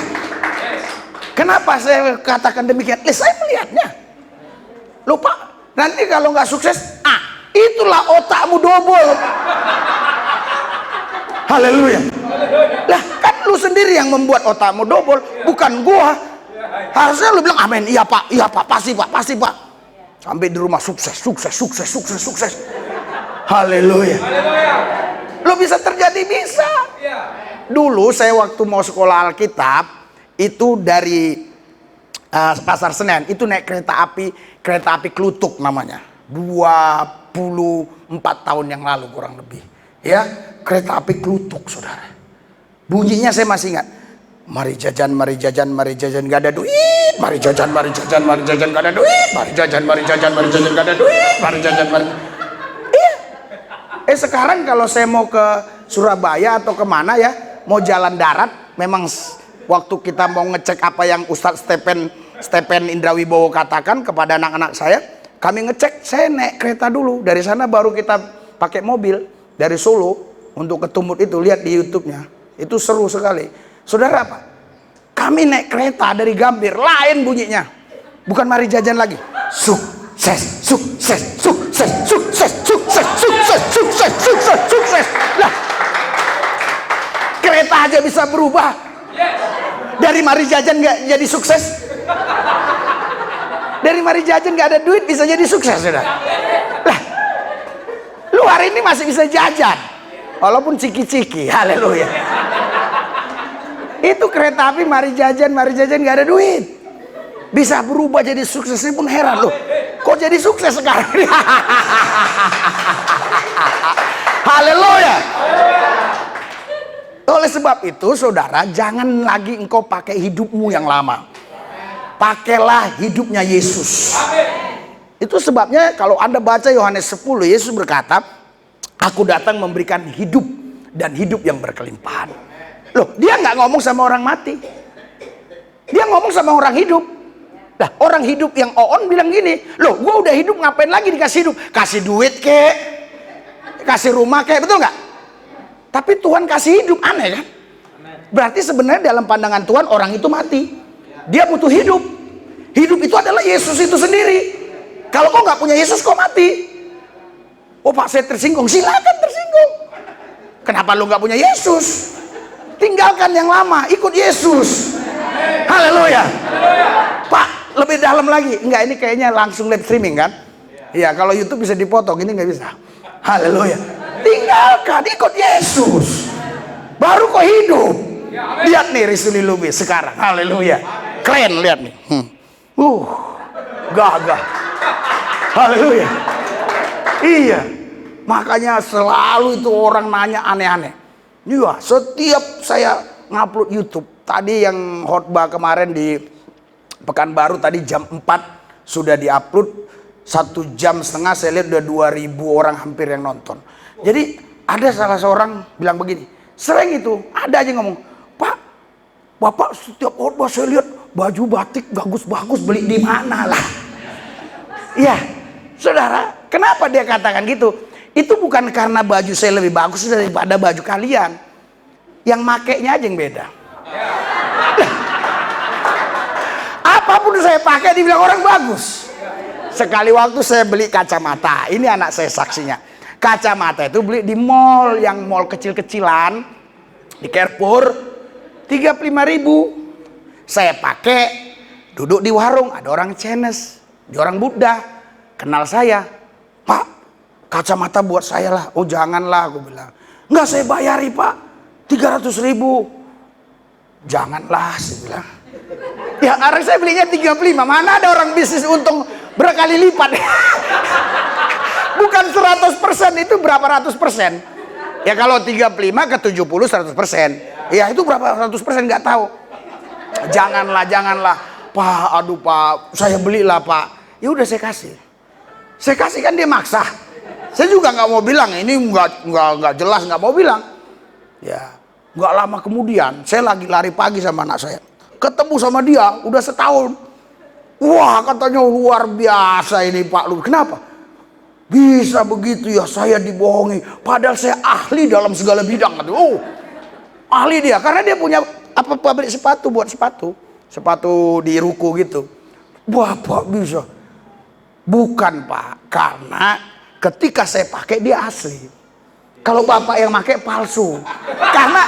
Kenapa saya katakan demikian? Saya melihatnya. Lupa. Nanti kalau nggak sukses, itulah otakmu double. Haleluya. Lah kan lu sendiri yang membuat otakmu double, bukan gua. Harusnya lu bilang amin, iya pak, pasti pak. Sampai di rumah sukses. Haleluya. Lu bisa terjadi, bisa. Dulu saya waktu mau sekolah Alkitab, itu dari Pasar Senen, itu naik kereta api Klutuk namanya. 24 tahun yang lalu kurang lebih. Ya, kereta api Klutuk, saudara. Bunyinya saya masih ingat. Mari jajan, mari jajan, mari jajan, gak ada duit. Mari jajan, mari jajan, mari jajan, gak ada duit. Mari jajan, mari jajan, mari jajan, gak ada duit. Mari jajan, mari. Iya. Sekarang kalau saya mau ke Surabaya atau kemana ya, mau jalan darat, memang waktu kita mau ngecek apa yang Ustadz Stephen Indrawibowo katakan kepada anak-anak saya, kami ngecek, saya naik kereta dulu. Dari sana baru kita pakai mobil dari Solo untuk ke Tumut itu. Lihat di YouTube-nya, itu seru sekali. Saudara apa? Kami naik kereta dari Gambir, lain bunyinya. Bukan mari jajan lagi. Sukses, sukses, sukses, sukses, sukses, sukses, sukses, sukses, sukses. Lah, kereta aja bisa berubah. Dari mari jajan nggak jadi sukses. Dari mari jajan nggak ada duit bisa jadi sukses, saudara. Lah, lu hari ini masih bisa jajan, walaupun ciki-ciki. Haleluya. Itu kereta api mari jajan nggak ada duit bisa berubah jadi sukses. Saya pun heran loh, kok jadi sukses sekarang. Haleluya. Oleh sebab itu saudara, jangan lagi engkau pakai hidupmu yang lama, pakailah hidupnya Yesus. Itu sebabnya kalau Anda baca Yohanes 10, Yesus berkata, aku datang memberikan hidup dan hidup yang berkelimpahan. Loh, dia nggak ngomong sama orang mati, dia ngomong sama orang hidup. Nah, orang hidup yang on bilang gini, loh, gua udah hidup, ngapain lagi dikasih hidup? Kasih duit kek, kasih rumah kek, betul nggak? Tapi Tuhan kasih hidup, aneh kan? Berarti sebenarnya dalam pandangan Tuhan orang itu mati, dia butuh hidup. Hidup itu adalah Yesus itu sendiri. Kalau kau nggak punya Yesus, kau mati. Oh Pak, saya tersinggung. Silakan tersinggung. Kenapa lu nggak punya Yesus? Tinggalkan yang lama, ikut Yesus. Haleluya. Pak, lebih dalam lagi. Enggak, ini kayaknya langsung live streaming kan? Iya, kalau YouTube bisa dipotong, ini nggak bisa. Haleluya. Tinggalkan, ikut Yesus, baru kau hidup. Lihat nih Risuli Lubis sekarang. Haleluya. Keren, lihat nih. Gagah. Haleluya. Iya. Makanya selalu itu orang nanya aneh-aneh. Iya, setiap saya ngupload YouTube, tadi yang khotbah kemarin di Pekanbaru tadi jam 4 sudah diupload, 1,5 jam saya lihat udah 2.000 orang hampir yang nonton. Jadi ada salah seorang bilang begini, sering itu ada aja ngomong, Pak, Bapak setiap khotbah saya lihat baju batik bagus-bagus, beli di mana lah? Iya, saudara, kenapa dia katakan gitu? Itu bukan karena baju saya lebih bagus daripada baju kalian. Yang makainya aja yang beda. Apapun saya pakai dibilang orang bagus. Sekali waktu saya beli kacamata. Ini anak saya saksinya. Kacamata itu beli di mall, yang mall kecil-kecilan. Di Carrefour. 35.000. Saya pakai, duduk di warung. Ada orang Chinese. Dia orang Buddha. Kenal saya. Pak, kacamata buat saya lah. Oh janganlah, aku bilang. Enggak, saya bayari Pak, 300.000. Janganlah, saya bilang. Ya orang saya belinya 35. Mana ada orang bisnis untung berkali lipat. Bukan 100%, itu berapa ratus persen. Ya kalau 35 ke 70 100%. Ya itu berapa ratus persen nggak tahu. Janganlah Pak, aduh Pak, saya belilah Pak. Ya udah saya kasih. Saya kasih kan dia maksa. Saya juga nggak mau bilang ini nggak jelas, nggak mau bilang. Ya, nggak lama kemudian saya lagi lari pagi sama anak saya, ketemu sama dia udah setahun. Wah katanya luar biasa ini Pak Lu. Kenapa? Bisa begitu ya, saya dibohongi. Padahal saya ahli dalam segala bidang. Oh, ahli dia karena dia punya apa pabrik sepatu, buat sepatu di ruko gitu. Wah Pak bisa. Bukan Pak, karena ketika saya pakai dia asli. Kalau Bapak yang pakai palsu. Karena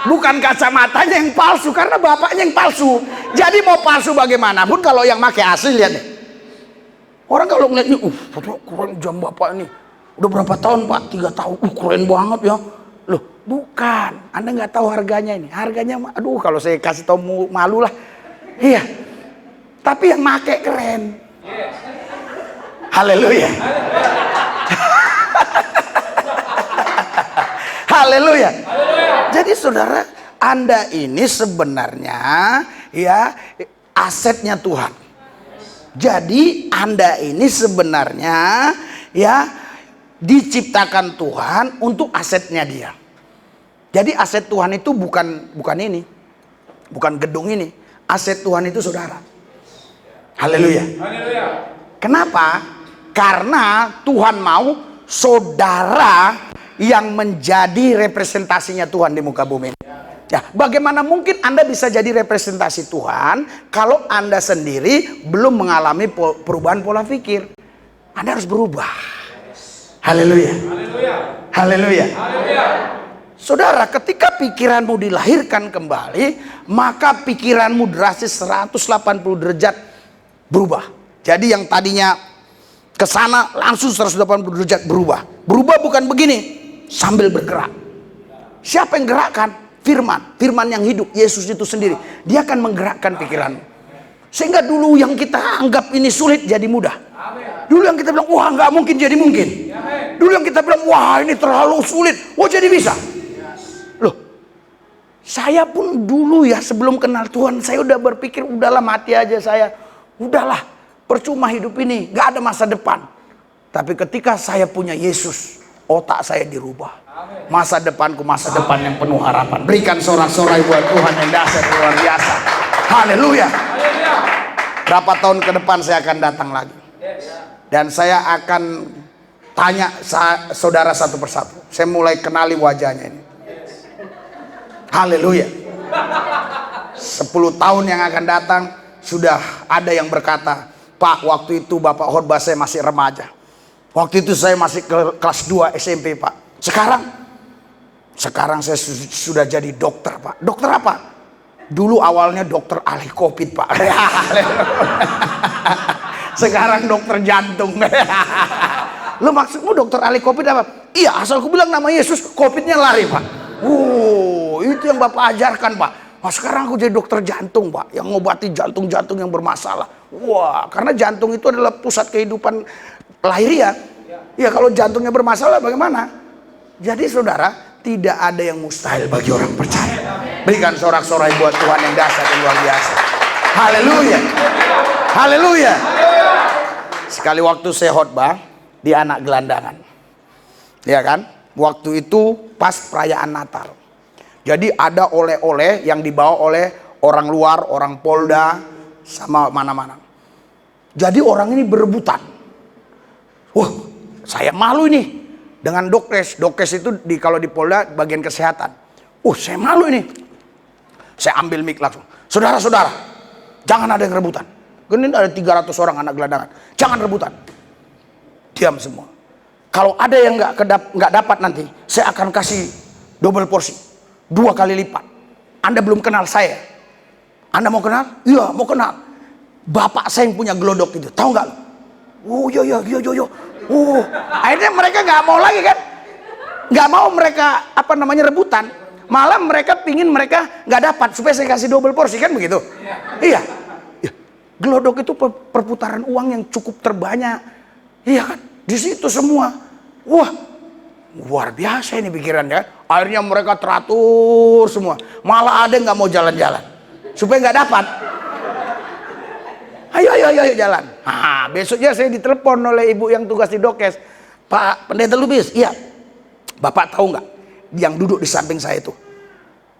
bukan kacamatanya yang palsu, karena Bapaknya yang palsu. Jadi mau palsu bagaimanapun kalau yang pakai asli, lihat deh. Orang kalau ngeliatnya, keren jam Bapak ini. Udah berapa tahun Pak? 3 tahun. Keren banget ya. Loh, bukan. Anda nggak tahu harganya ini. Harganya, aduh kalau saya kasih tahu malu lah. Iya. Tapi yang pakai keren. Haleluya. Haleluya. Jadi saudara, Anda ini sebenarnya ya asetnya Tuhan. Jadi Anda ini sebenarnya ya diciptakan Tuhan untuk asetnya Dia. Jadi aset Tuhan itu bukan ini, bukan gedung ini. Aset Tuhan itu saudara. Haleluya. Kenapa? Karena Tuhan mau saudara yang menjadi representasinya Tuhan di muka bumi ini. Ya, bagaimana mungkin Anda bisa jadi representasi Tuhan kalau Anda sendiri belum mengalami perubahan pola pikir? Anda harus berubah. Haleluya. Haleluya. Saudara, ketika pikiranmu dilahirkan kembali, maka pikiranmu drastis 180 derajat berubah. Jadi yang tadinya ke sana langsung 180 derajat berubah. Berubah bukan begini, sambil bergerak. Siapa yang gerakkan? Firman yang hidup, Yesus itu sendiri. Dia akan menggerakkan pikiranmu. Sehingga dulu yang kita anggap ini sulit jadi mudah. Dulu yang kita bilang, wah nggak mungkin jadi mungkin. Dulu yang kita bilang, wah ini terlalu sulit, wah jadi bisa. Loh, saya pun dulu ya sebelum kenal Tuhan, saya udah berpikir, udahlah mati aja saya. Udahlah, percuma hidup ini, nggak ada masa depan. Tapi ketika saya punya Yesus, otak saya dirubah. Masa depanku masa depan yang penuh harapan. Berikan sorak-sorai buat Tuhan yang dahsyat luar biasa. Haleluya. Berapa tahun ke depan saya akan datang lagi. Dan saya akan tanya saudara satu persatu. Saya mulai kenali wajahnya ini. Haleluya. 10 tahun yang akan datang sudah ada yang berkata, Pak, waktu itu Bapak khotbah saya masih remaja. Waktu itu saya masih kelas 2 SMP, Pak. Sekarang saya sudah jadi dokter, Pak. Dokter apa? Dulu awalnya dokter ahli COVID, Pak. Sekarang dokter jantung. Lo maksudmu dokter ahli COVID apa? Iya, asal aku bilang nama Yesus, COVID-nya lari, Pak. Itu yang Bapak ajarkan, Pak. Wah, sekarang aku jadi dokter jantung, Pak, yang ngobati jantung-jantung yang bermasalah. Wah, karena jantung itu adalah pusat kehidupan lahiriah. Ya, kalau jantungnya bermasalah bagaimana? Jadi saudara, tidak ada yang mustahil bagi orang percaya. Berikan sorak-sorai buat Tuhan yang dahsyat dan luar biasa. Haleluya. Haleluya. Sekali waktu saya khotbah di anak gelandangan. Ya kan? Waktu itu pas perayaan Natal. Jadi ada oleh-oleh yang dibawa oleh orang luar, orang Polda, sama mana-mana. Jadi orang ini berebutan. Wah, saya malu ini dengan dokes. Dokes itu kalau di Polda bagian kesehatan. Saya malu ini. Saya ambil mic langsung. Saudara-saudara, jangan ada yang rebutan. Ini ada 300 orang anak gelandangan. Jangan rebutan. Diam semua. Kalau ada yang nggak dapat nanti, saya akan kasih double porsi. 2 kali lipat. Anda belum kenal saya. Anda mau kenal? Iya, mau kenal. Bapak saya yang punya gelodok itu. Tahu nggak? Yo. Akhirnya mereka nggak mau lagi kan? Nggak mau mereka rebutan. Malah mereka pingin mereka nggak dapat supaya saya kasih double porsi kan begitu? Iya. Gelodok itu perputaran uang yang cukup terbanyak. Iya kan? Di situ semua. Wah, luar biasa ini pikirannya. Akhirnya mereka teratur semua. Malah ada yang nggak mau jalan-jalan supaya nggak dapat. Ayo jalan. Besoknya saya ditelepon oleh ibu yang tugas di Dokes. Pak Pendeta Lubis, iya. Bapak tahu nggak yang duduk di samping saya itu?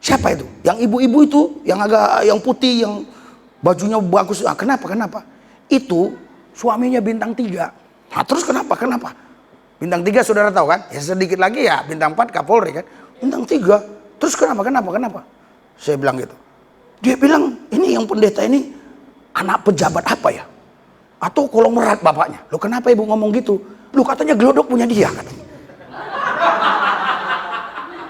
Siapa itu? Yang ibu-ibu itu, yang putih, yang bajunya bagus. Kenapa? Itu suaminya bintang 3. Terus kenapa? Bintang 3 saudara tahu kan? Ya sedikit lagi ya bintang 4 Kapolri kan? Bintang 3. Terus kenapa? Saya bilang gitu. Dia bilang, ini yang pendeta ini anak pejabat apa ya? Atau konglomerat bapaknya. Loh kenapa ibu ngomong gitu? Loh katanya gelodok punya dia katanya.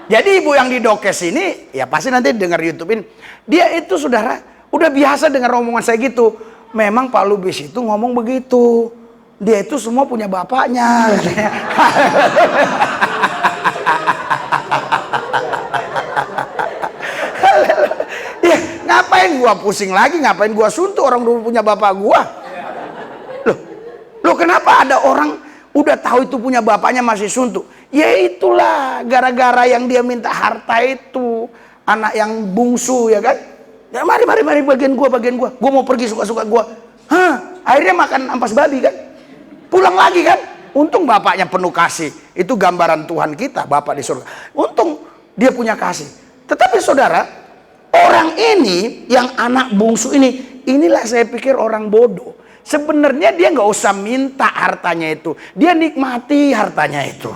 Jadi ibu yang di Dokes ini, ya pasti nanti dengar YouTube-in. Dia itu saudara, udah biasa dengar omongan saya gitu. Memang Pak Lubis itu ngomong begitu. Dia itu semua punya bapaknya. Ya, ngapain gua pusing lagi, ngapain gua suntuk, orang dulu punya bapak gua. Loh kenapa ada orang Udah tahu itu punya bapaknya masih suntuk. Ya itulah gara-gara yang dia minta harta itu. Anak yang bungsu ya kan. Ya mari bagian gua. Gua mau pergi suka-suka gua. Akhirnya makan ampas babi kan. Pulang lagi kan. Untung bapaknya penuh kasih. Itu gambaran Tuhan kita, Bapak di surga. Untung dia punya kasih. Tetapi saudara, orang ini yang anak bungsu ini, inilah saya pikir orang bodoh. Sebenarnya dia nggak usah minta hartanya itu. Dia nikmati hartanya itu.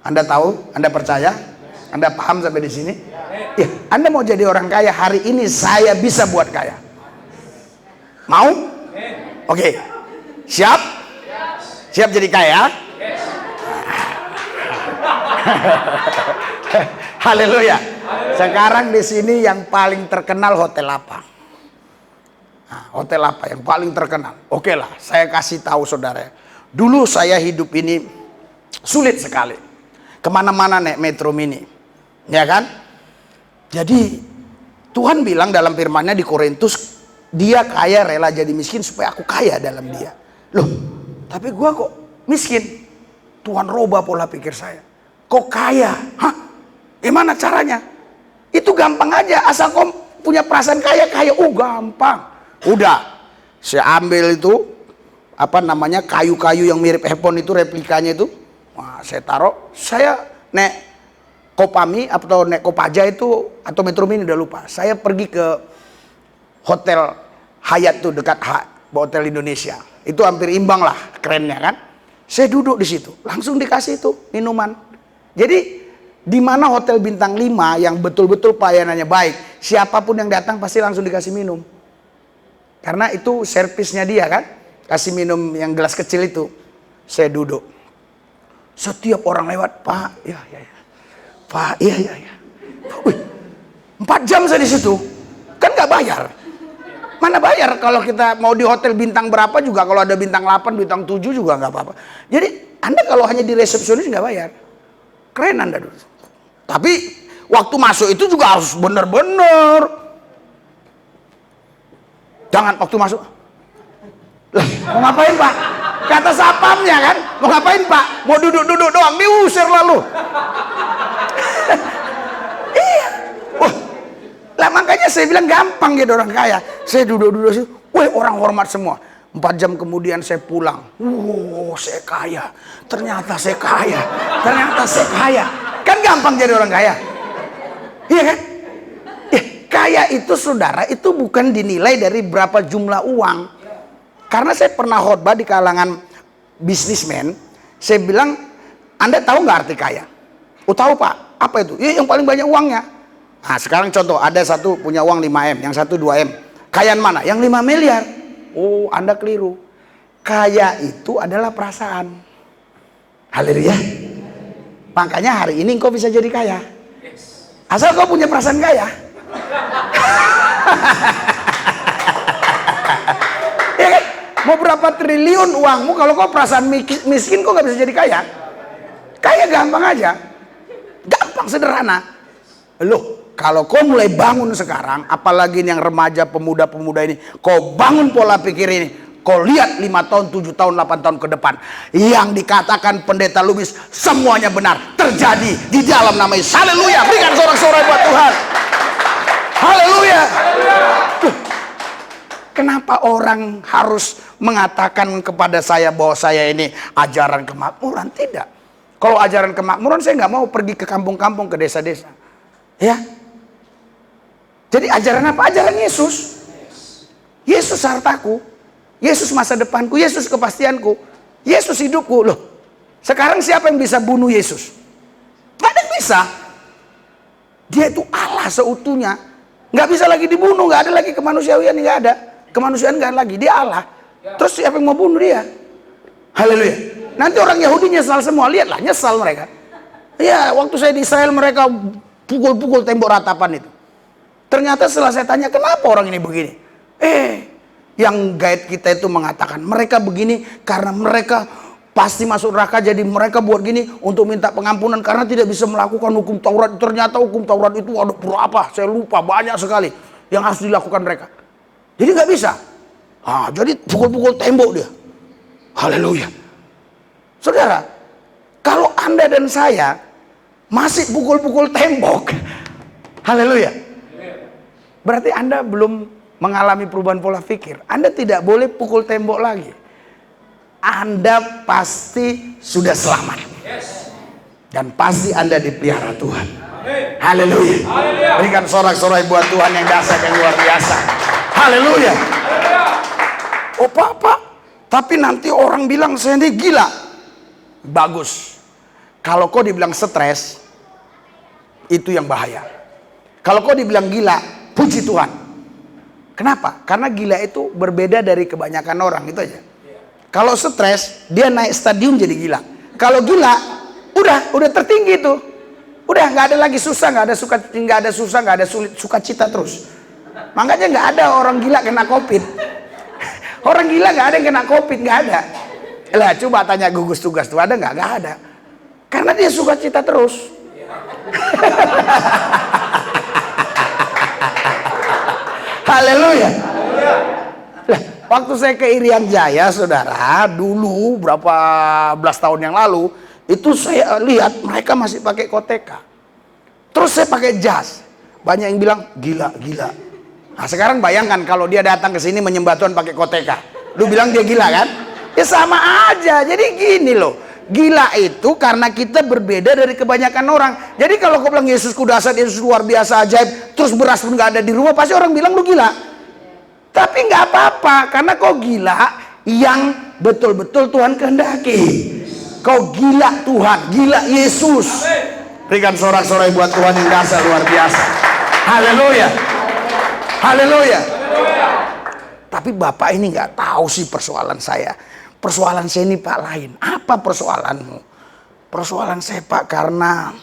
Anda tahu? Anda percaya? Anda paham sampai di sini? Ya, Anda mau jadi orang kaya hari ini, saya bisa buat kaya. Mau? Oke. Siap? Siap jadi kaya? Haleluya. Sekarang di sini yang paling terkenal hotel apa? Hotel apa yang paling terkenal? Oke lah, saya kasih tahu saudara. Dulu saya hidup ini sulit sekali. Kemana-mana naik metro mini, ya kan? Jadi Tuhan bilang dalam firman-Nya di Korintus, dia kaya rela jadi miskin supaya aku kaya dalam dia. Loh, tapi gua kok miskin? Tuhan robah pola pikir saya. Kok kaya? Gimana caranya? Itu gampang aja, asal kau punya perasaan kaya. Gampang. Udah, saya ambil itu kayu-kayu yang mirip handphone itu, replikanya itu. Wah, saya taruh. Saya nek Kopami atau nek Kopaja itu atau Metro Mini udah lupa. Saya pergi ke hotel Hyatt tuh dekat Hotel Indonesia. Itu hampir imbang lah kerennya kan. Saya duduk di situ, langsung dikasih itu minuman. Jadi di mana hotel bintang 5 yang betul-betul pelayanannya baik, siapapun yang datang pasti langsung dikasih minum. Karena itu servisnya dia kan, kasih minum yang gelas kecil itu. Saya duduk. Setiap orang lewat, Pak, ya. Pak, iya. Wih, 4 jam saya di situ, kan nggak bayar. Mana bayar kalau kita mau di hotel bintang berapa juga, kalau ada bintang 8, bintang 7 juga nggak apa-apa. Jadi Anda kalau hanya di resepsionis nggak bayar. Keren Anda dulu. Tapi waktu masuk itu juga harus benar-benar. Jangan waktu masuk. Lah, mau ngapain Pak? Kata sapamnya kan, mau ngapain Pak? Mau duduk-duduk doang, diusir lalu. Iya. Lah makanya saya bilang gampang gitu orang kaya. Saya duduk-duduk situ, orang hormat semua. 4 jam kemudian saya pulang. Saya kaya. Ternyata saya kaya. Kan gampang jadi orang kaya. Iya kan? Kaya itu saudara, itu bukan dinilai dari berapa jumlah uang. Karena saya pernah khotbah di kalangan bisnismen. Saya bilang, Anda tahu nggak arti kaya? Tahu Pak. Apa itu? Ya yang paling banyak uangnya. Nah sekarang contoh, ada satu punya uang 5M, yang satu 2M. Kayaan mana? Yang 5 miliar. Oh, Anda keliru. Kaya itu adalah perasaan. Haleluya. Makanya hari ini engkau bisa jadi kaya. Asal kau punya perasaan kaya. Ya kan? Mau berapa triliun uangmu, kalau kau perasaan miskin kau gak bisa jadi kaya. Kaya gampang aja. Gampang, sederhana. Loh, kalau kau mulai bangun sekarang, apalagi yang remaja, pemuda-pemuda ini, kau bangun pola pikir ini, kau lihat 5 tahun, 7 tahun, 8 tahun ke depan, yang dikatakan Pendeta Lubis semuanya benar terjadi di dalam nama Yesus. Haleluya, berikan sorak-sorai buat Tuhan. Haleluya. Kenapa orang harus mengatakan kepada saya bahwa saya ini ajaran kemakmuran? Tidak. Kalau ajaran kemakmuran, saya nggak mau pergi ke kampung-kampung, ke desa-desa. Ya. Jadi ajaran apa? Ajaran Yesus. Yesus hartaku. Yesus masa depanku. Yesus kepastianku. Yesus hidupku. Loh, sekarang siapa yang bisa bunuh Yesus? Nggak ada yang bisa. Dia itu Allah seutuhnya. Nggak bisa lagi dibunuh. Nggak ada lagi kemanusiaan. Nggak ada. Kemanusiaan nggak ada lagi. Dia Allah. Terus siapa yang mau bunuh dia? Haleluya. Nanti orang Yahudi nyesal semua. Lihatlah, nyesal mereka. Ya, waktu saya di Israel mereka pukul-pukul tembok ratapan itu. Ternyata setelah saya tanya, kenapa orang ini begini? Yang guide kita itu mengatakan, mereka begini karena mereka pasti masuk neraka, jadi mereka buat gini untuk minta pengampunan karena tidak bisa melakukan hukum Taurat. Ternyata hukum Taurat itu ada berapa? Saya lupa, banyak sekali yang harus dilakukan mereka. Jadi nggak bisa. Jadi pukul-pukul tembok dia. Haleluya. Saudara, kalau Anda dan saya masih pukul-pukul tembok, haleluya, berarti Anda belum mengalami perubahan pola pikir. Anda tidak boleh pukul tembok lagi. Anda pasti sudah selamat. Dan pasti Anda dipelihara Tuhan. Haleluya. Berikan sorak-sorai buat Tuhan yang dahsyat, yang luar biasa. Haleluya. Oh Pak, tapi nanti orang bilang saya ini gila. Bagus. Kalau kau dibilang stres, itu yang bahaya. Kalau kau dibilang gila, puji Tuhan. Kenapa? Karena gila itu berbeda dari kebanyakan orang, itu aja. Kalau stres, dia naik stadium jadi gila. Kalau gila, udah tertinggi itu. Udah nggak ada lagi susah, nggak ada sulit, sukacita terus. Makanya nggak ada orang gila kena COVID. Orang gila nggak ada yang kena COVID, nggak ada. Lah coba tanya gugus tugas tuh ada nggak? Nggak ada. Karena dia sukacita terus. Haleluya. Lah, waktu saya ke Irian Jaya, saudara, dulu berapa belas tahun yang lalu, itu saya lihat mereka masih pakai koteka. Terus saya pakai jas. Banyak yang bilang gila. Nah sekarang bayangkan kalau dia datang ke sini menyembah Tuhan pakai koteka. Lu bilang dia gila kan? Ya sama aja. Jadi gini loh. Gila itu karena kita berbeda dari kebanyakan orang. Jadi kalau kau bilang Yesus kudasat, Yesus luar biasa ajaib, terus beras pun gak ada di rumah, pasti orang bilang lu gila. Tapi nggak apa-apa, karena kau gila yang betul-betul Tuhan kehendaki. Kau gila Tuhan, gila Yesus. Berikan sorak-sorai buat Tuhan yang dahsyat luar biasa. Haleluya. Haleluya. Tapi Bapak ini nggak tahu sih persoalan saya. Persoalan saya ini Pak lain. Apa persoalanmu? Persoalan saya Pak karena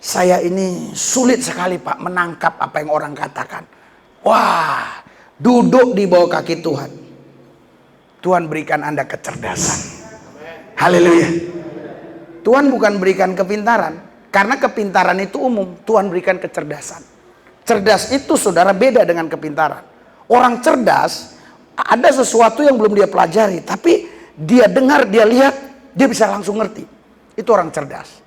saya ini sulit sekali Pak menangkap apa yang orang katakan. Wah, duduk di bawah kaki Tuhan. Tuhan berikan Anda kecerdasan. Haleluya. Tuhan bukan berikan kepintaran. Karena kepintaran itu umum. Tuhan berikan kecerdasan. Cerdas itu saudara beda dengan kepintaran. Orang cerdas ada sesuatu yang belum dia pelajari, tapi dia dengar, dia lihat, dia bisa langsung ngerti. Itu orang cerdas.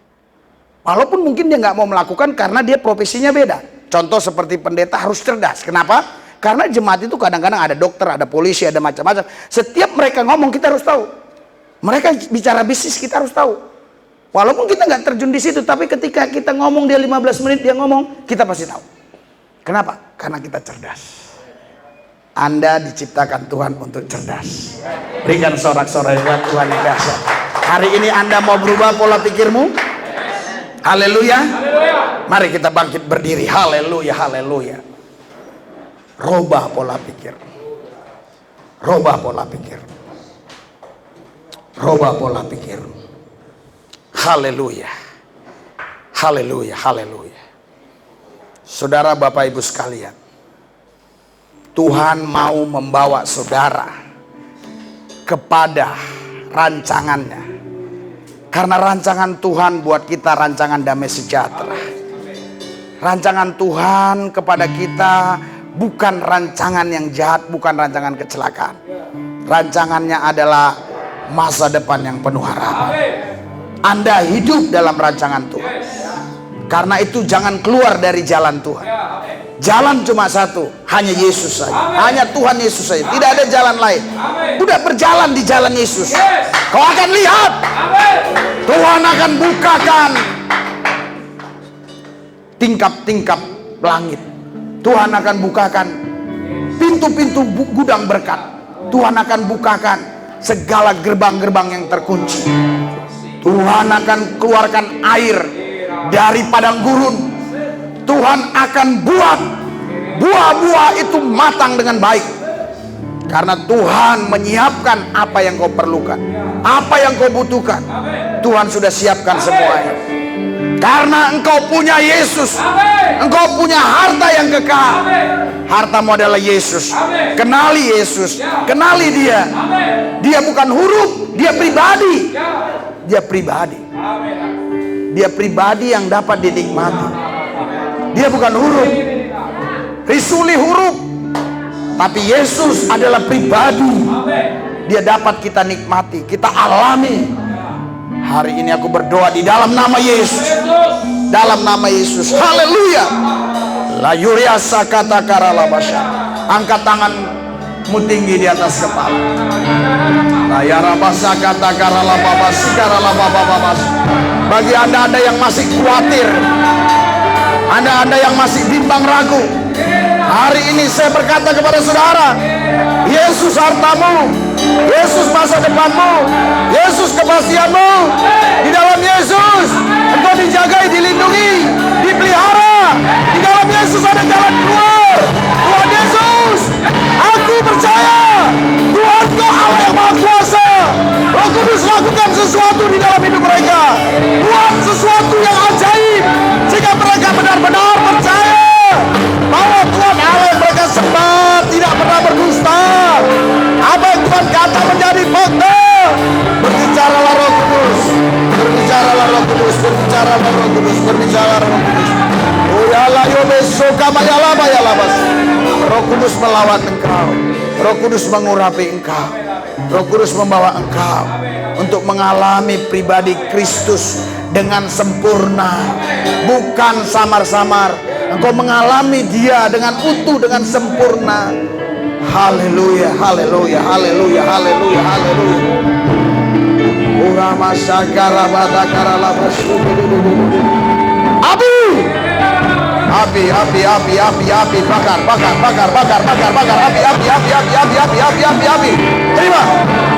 Walaupun mungkin dia nggak mau melakukan karena dia profesinya beda. Contoh seperti pendeta harus cerdas. Kenapa? Karena jemaat itu kadang-kadang ada dokter, ada polisi, ada macam-macam. Setiap mereka ngomong kita harus tahu. Mereka bicara bisnis kita harus tahu. Walaupun kita nggak terjun di situ, tapi ketika kita ngomong dia 15 menit dia ngomong, kita pasti tahu. Kenapa? Karena kita cerdas. Anda diciptakan Tuhan untuk cerdas. Berikan sorak-sorai buat Tuhan yang dahsyat. Hari ini Anda mau berubah pola pikirmu? Haleluya. Mari kita bangkit berdiri. Haleluya, haleluya. Robah pola pikir. Robah pola pikir. Robah pola pikir. Haleluya. Haleluya, haleluya. Saudara Bapak Ibu sekalian, Tuhan mau membawa saudara kepada rancangannya. Karena rancangan Tuhan buat kita rancangan damai sejahtera. Rancangan Tuhan kepada kita bukan rancangan yang jahat, bukan rancangan kecelakaan. Rancangannya adalah masa depan yang penuh harapan. Anda hidup dalam rancangan Tuhan. Karena itu jangan keluar dari jalan Tuhan. Jalan cuma satu, hanya Yesus saja. Hanya Tuhan Yesus saja, tidak ada jalan lain. Udah berjalan di jalan Yesus, kau akan lihat Tuhan akan bukakan tingkap-tingkap langit. Tuhan akan bukakan pintu-pintu gudang berkat. Tuhan akan bukakan segala gerbang-gerbang yang terkunci. Tuhan akan keluarkan air dari padang gurun. Tuhan akan buat buah-buah itu matang dengan baik. Karena Tuhan menyiapkan apa yang kau perlukan, apa yang kau butuhkan. Tuhan sudah siapkan semuanya. Karena engkau punya Yesus, engkau punya harta yang kekal. Hartamu adalah Yesus. Kenali Yesus, kenali Dia. Dia bukan huruf, Dia pribadi. Dia pribadi. Dia pribadi yang dapat dinikmati. Dia bukan huruf, risuli huruf, tapi Yesus adalah pribadi. Dia dapat kita nikmati, kita alami. Hari ini aku berdoa di dalam nama Yesus. Dalam nama Yesus. Haleluya. La yuria sakata karalabasha. Angkat tanganmu tinggi di atas kepala. La yarabasa kata karalababas karalabababas. Bagi anda yang masih khawatir, anda yang masih bimbang ragu, hari ini saya berkata kepada saudara, Yesus hartamu, Yesus masa depanmu, Yesus kepastianmu. Di dalam Yesus engkau dijagai, dilindungi, dipelihara. Di dalam Yesus ada jalan keluar. Tuhan Yesus, aku percaya Tuhan kau Allah yang Maha Kuasa. Roh Kudus lakukan sesuatu di dalam hidup mereka. Buat sesuatu yang ajaib sehingga mereka benar-benar percaya bahwa Tuhan Allah yang mereka sembah tidak pernah berdusta. Apa yang Tuhan kata menjadi fakta. Berbicaralah Roh Kudus, berbicaralah Roh Kudus, berbicaralah Roh Kudus, berbicaralah Roh Kudus. Roh Kudus melawan engkau, Roh Kudus mengurapi engkau, Roh Kudus membawa engkau untuk mengalami pribadi Kristus dengan sempurna, bukan samar-samar. Engkau mengalami Dia dengan utuh, dengan sempurna. Haleluya, haleluya, haleluya, haleluya, haleluya. Urama sakara badakara labasu. Api, api, api, api, api, api, bakar, bakar, bakar, bakar, bakar, bakar, api, api, api, api, api, api, api, api, api. Terima,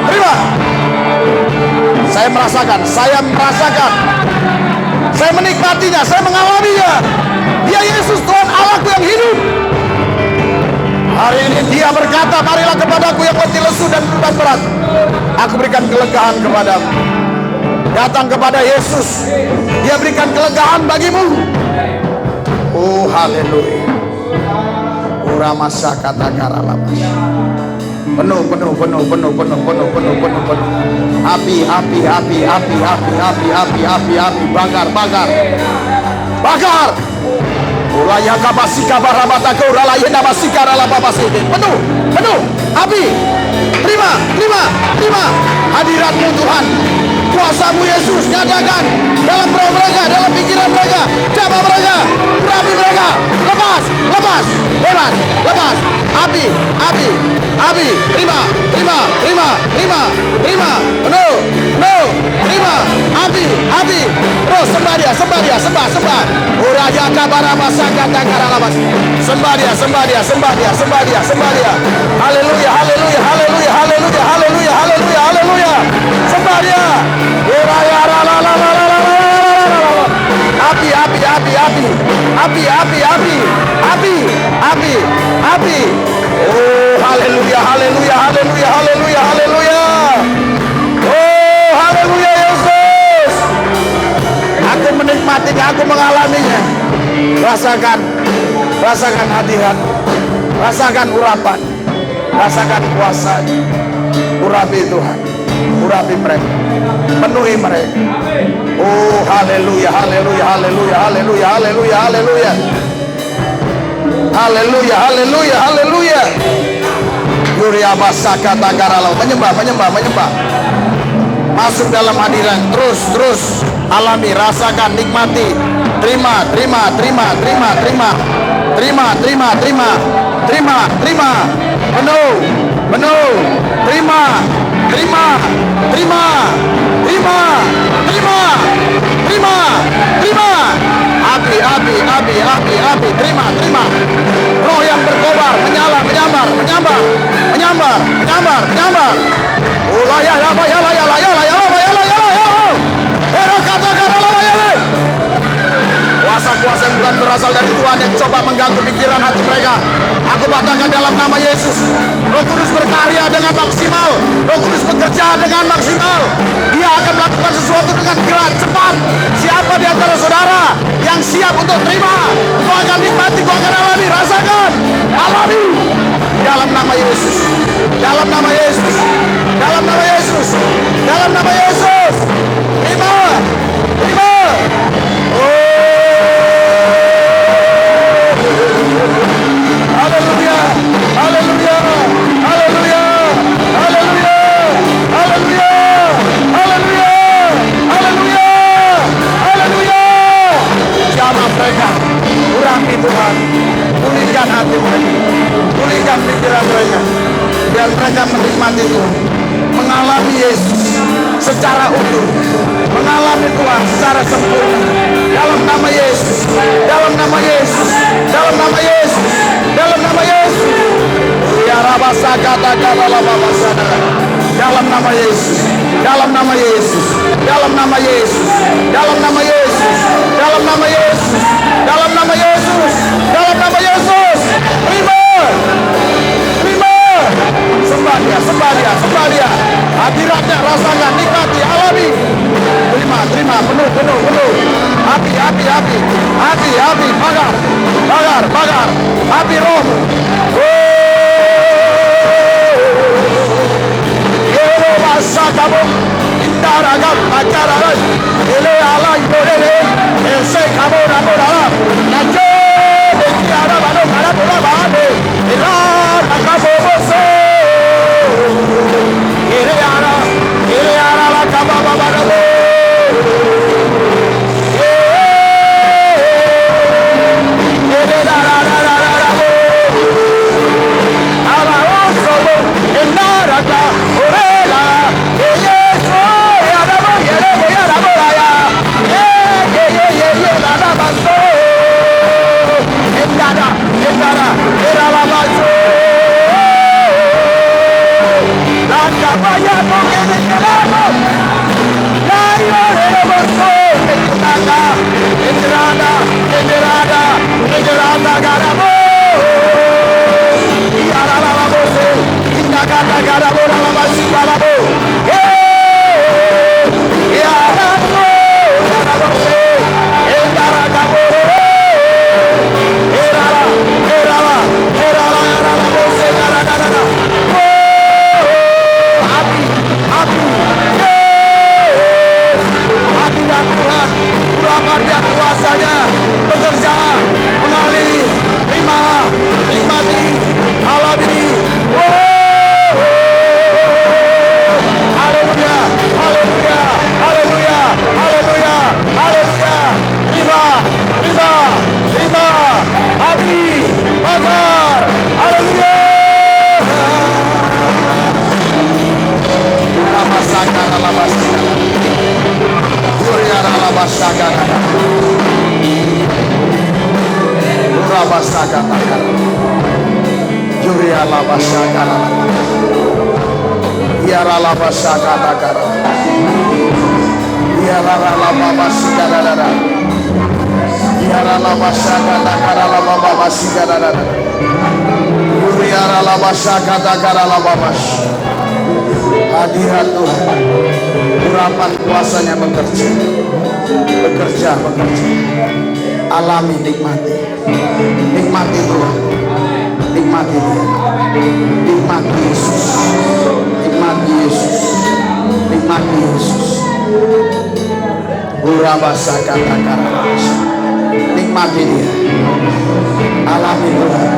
terima. Saya merasakan, saya menikmatinya, saya mengalaminya. Dia Yesus Tuhan Allahku yang hidup. Hari ini Dia berkata, marilah kepadaku yang letih lesu dan beban berat, aku berikan kelegaan kepadamu. Datang kepada Yesus, Dia berikan kelegaan bagimu. Oh haleluya. Uramasa kata karalamas. Penuh. Api, api, api, api, api, api, api, api, api, bakar, bakar, bakar. Ulaya kabasika barabata kauralaya nabasika ralababasike. Penuh, api. Terima hadiratmu Tuhan. Kuasamu Yesus nyatakan dalam roh mereka, dalam pikiran mereka, jabah mereka, urapi mereka. Lepas, bebas, lepas. Api. Terima. Penuh. Terima. Api. Terus sembah dia. Uraja kabara masaka takara labas. Sembah dia. Haleluya. Sembah dia. Uraya api. Oh haleluya. Oh haleluya Yesus. Aku menikmatinya, aku mengalaminya. Rasakan hadirat, rasakan urapan, rasakan kuasa. Urapi Tuhan, urapi mereka, penuhi mereka. Oh haleluya. Yuria basaka takaralo, menyembah. Masuk dalam hadirat, terus alami, rasakan, nikmati. Terima. Penuh. Terima. Api. Terima. Roh yang berkobar, menyambar. Kuasa-kuasa yang bukan berasal dari Tuhan yang coba mengganggu pikiran hati mereka, aku batalkan dalam nama Yesus. Roh Kudus berkarya dengan maksimal, Roh Kudus bekerja dengan maksimal. Dia akan melakukan sesuatu dengan gerak cepat. Siapa di antara saudara yang siap untuk terima, kau akan nikmati, kau akan alami, rasakan, alami. Dalam nama Yesus. Terima. Haleluya. secara utuh, mengalami Tuhan secara sempurna. Dalam nama Yesus, dalam nama Yesus, dalam nama Yesus, dalam nama Yesus. Ya rabasa kata kala babasana. Dalam nama Yesus, dalam nama Yesus, dalam nama Yesus, dalam nama Yesus, dalam nama Yesus, dalam nama Yesus, dalam nama Yesus. Terima, terima. Sembah dia, sembah dia, sembah dia. Hadiratnya rasakan, nikmati, alami. Terima, terima, penuh, penuh, penuh. Api, api, api, api, api, bakar, bakar, bakar. Api roh. Masa kamu indaragam acara ele ala idorele ese kamu ramora nacho bekiara bano kara bola bane ela kamu bose ele ara la kaba baba bane ele la ara oso endaraga orela hadirat Tuhan, urapan kuasanya bekerja, bekerja, bekerja. Alami, nikmati, nikmati Tuhan, nikmati Dia, nikmati Yesus, nikmati Yesus, nikmati Yesus. Urabasa kata karas, nikmati Dia, alami Tuhan,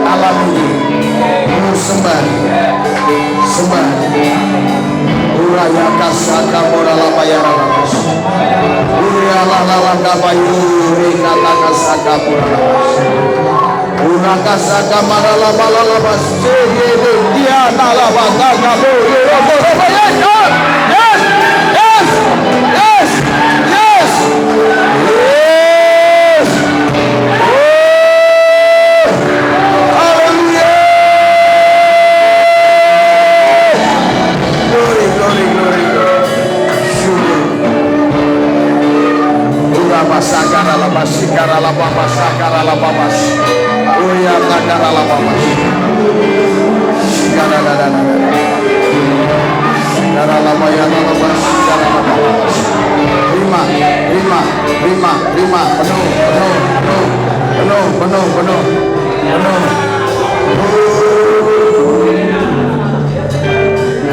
alami Dia. Sembah, sembah. Uraya kasaka morala bayara lapas. Uraya lala kabayu rekata kasaka morala lapas. Uraka saka marala bala lapas. Sehede dia nala bata kamu yoro yes, yes, yes, yes, yes, yes. Sagara la basikara la baba sagara la babas uya tagara la babas sigara la la sigara la baya la babas sigara la babas rima rima rima rima penuh penuh penuh penuh penuh penuh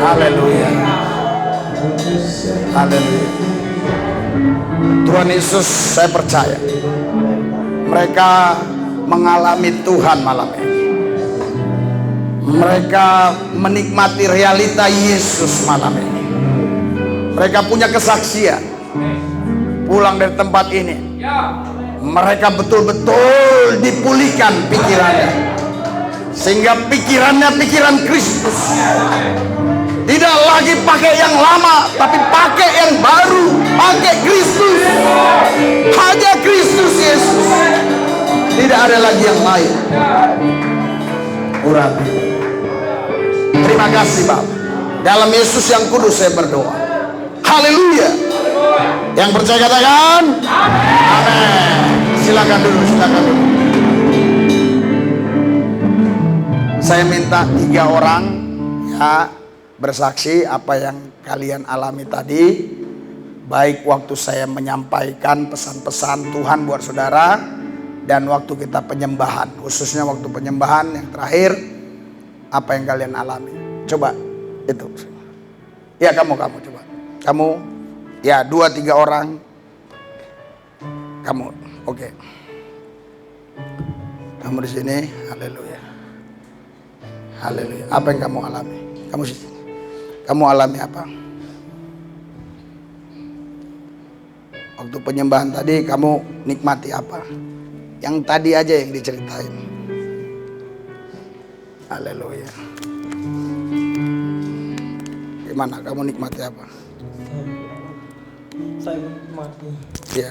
haleluya haleluya. Tuhan Yesus, saya percaya mereka mengalami Tuhan malam ini. Mereka menikmati realita Yesus malam ini. Mereka punya kesaksian pulang dari tempat ini. Mereka betul-betul dipulihkan pikirannya, sehingga pikirannya pikiran Kristus. Tidak lagi pakai yang lama, tapi pakai yang baru. Pakai Kristus. Hanya Kristus Yesus. Tidak ada lagi yang lain. Urapi. Terima kasih Bapak. Dalam Yesus yang kudus saya berdoa. Haleluya. Yang percaya katakan amin. Silakan dulu, silakan dulu. Saya minta 3 orang ya bersaksi apa yang kalian alami tadi. Baik waktu saya menyampaikan pesan-pesan Tuhan buat saudara, dan waktu kita penyembahan, khususnya waktu penyembahan yang terakhir, apa yang kalian alami. Coba itu. Ya kamu coba. Kamu ya 2-3 orang. Kamu oke. Kamu di sini. Haleluya. Haleluya. Apa yang kamu alami? Kamu di sini. Kamu alami apa? Waktu penyembahan tadi kamu nikmati apa? Yang tadi aja yang diceritain. Haleluya. Gimana kamu nikmati apa? Saya menikmati. Ya.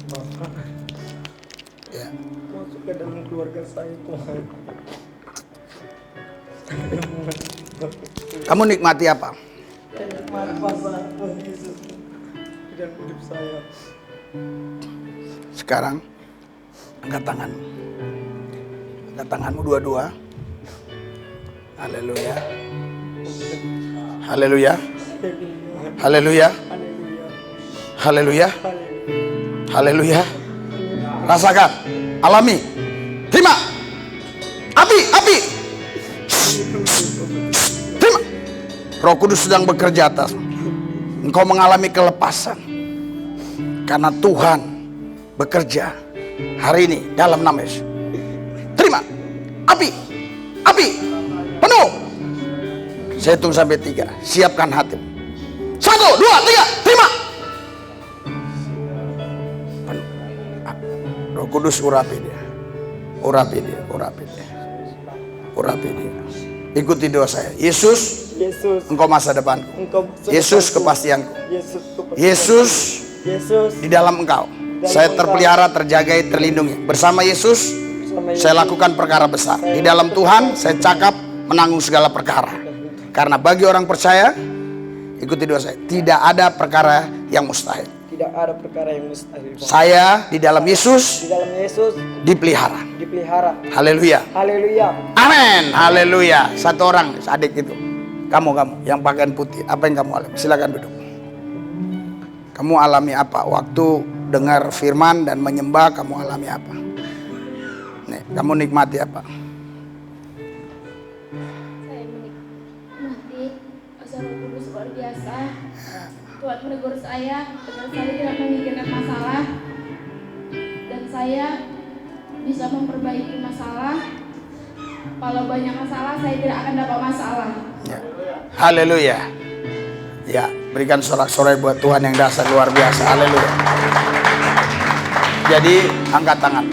Bapak. Ya. Masuk ke dalam keluarga saya, Tuhan. Kamu nikmati apa? Saya nikmati pasangan Tuhan Yesus dalam hidup saya. Sekarang angkat tangan. Angkat tanganmu dua-dua. Haleluya. Haleluya. Haleluya. Haleluya. Haleluya. Rasakan, alami, terima. Api. Terima. Roh Kudus sedang bekerja atas. Engkau mengalami kelepasan karena Tuhan bekerja hari ini dalam nama Yesus. Terima. Api. Penuh. Saya hitung sampai 3. Siapkan hati. 1, 2, 3. Terima. Penuh. Roh Kudus urapi dia. Ikuti doa saya. Yesus, Engkau masa depanku. Yesus kepastianku. Yesus di dalam Engkau. Saya terpelihara, terjagai, terlindungi. Bersama Yesus saya lakukan perkara besar. Di dalam Tuhan saya cakap menanggung segala perkara. Karena bagi orang percaya, ikuti doa saya, tidak ada perkara yang mustahil. Tidak ada perkara yang mustahil. Saya di dalam Yesus dipelihara. Haleluya. Amin. Haleluya. 1 orang adik itu. Kamu yang pakaian putih, apa yang kamu alami? Silakan duduk. Kamu alami apa? Waktu dengar firman dan menyembah, kamu alami apa? Nih, kamu nikmati apa? Saya menikmati kuasa Roh Kudus luar biasa. Tuhan menegur saya dengan saya tidak memikirkan masalah, dan saya bisa memperbaiki masalah. Kalau banyak masalah, saya tidak akan dapat masalah. Ya. Haleluya. Ya, berikan sorak-sorai buat Tuhan yang dahsyat luar biasa. Haleluya. Jadi angkat tangan.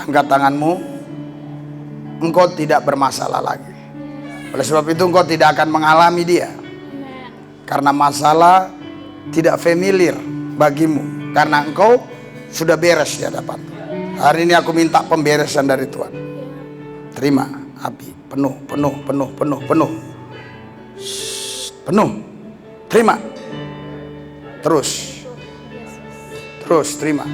Angkat tanganmu. Engkau tidak bermasalah lagi. Oleh sebab itu engkau tidak akan mengalami dia. Karena masalah tidak familiar bagimu. Karena engkau sudah beres di hadapan. Hari ini aku minta pemberesan dari Tuhan. Terima api. Penuh. Terima. Terus terima.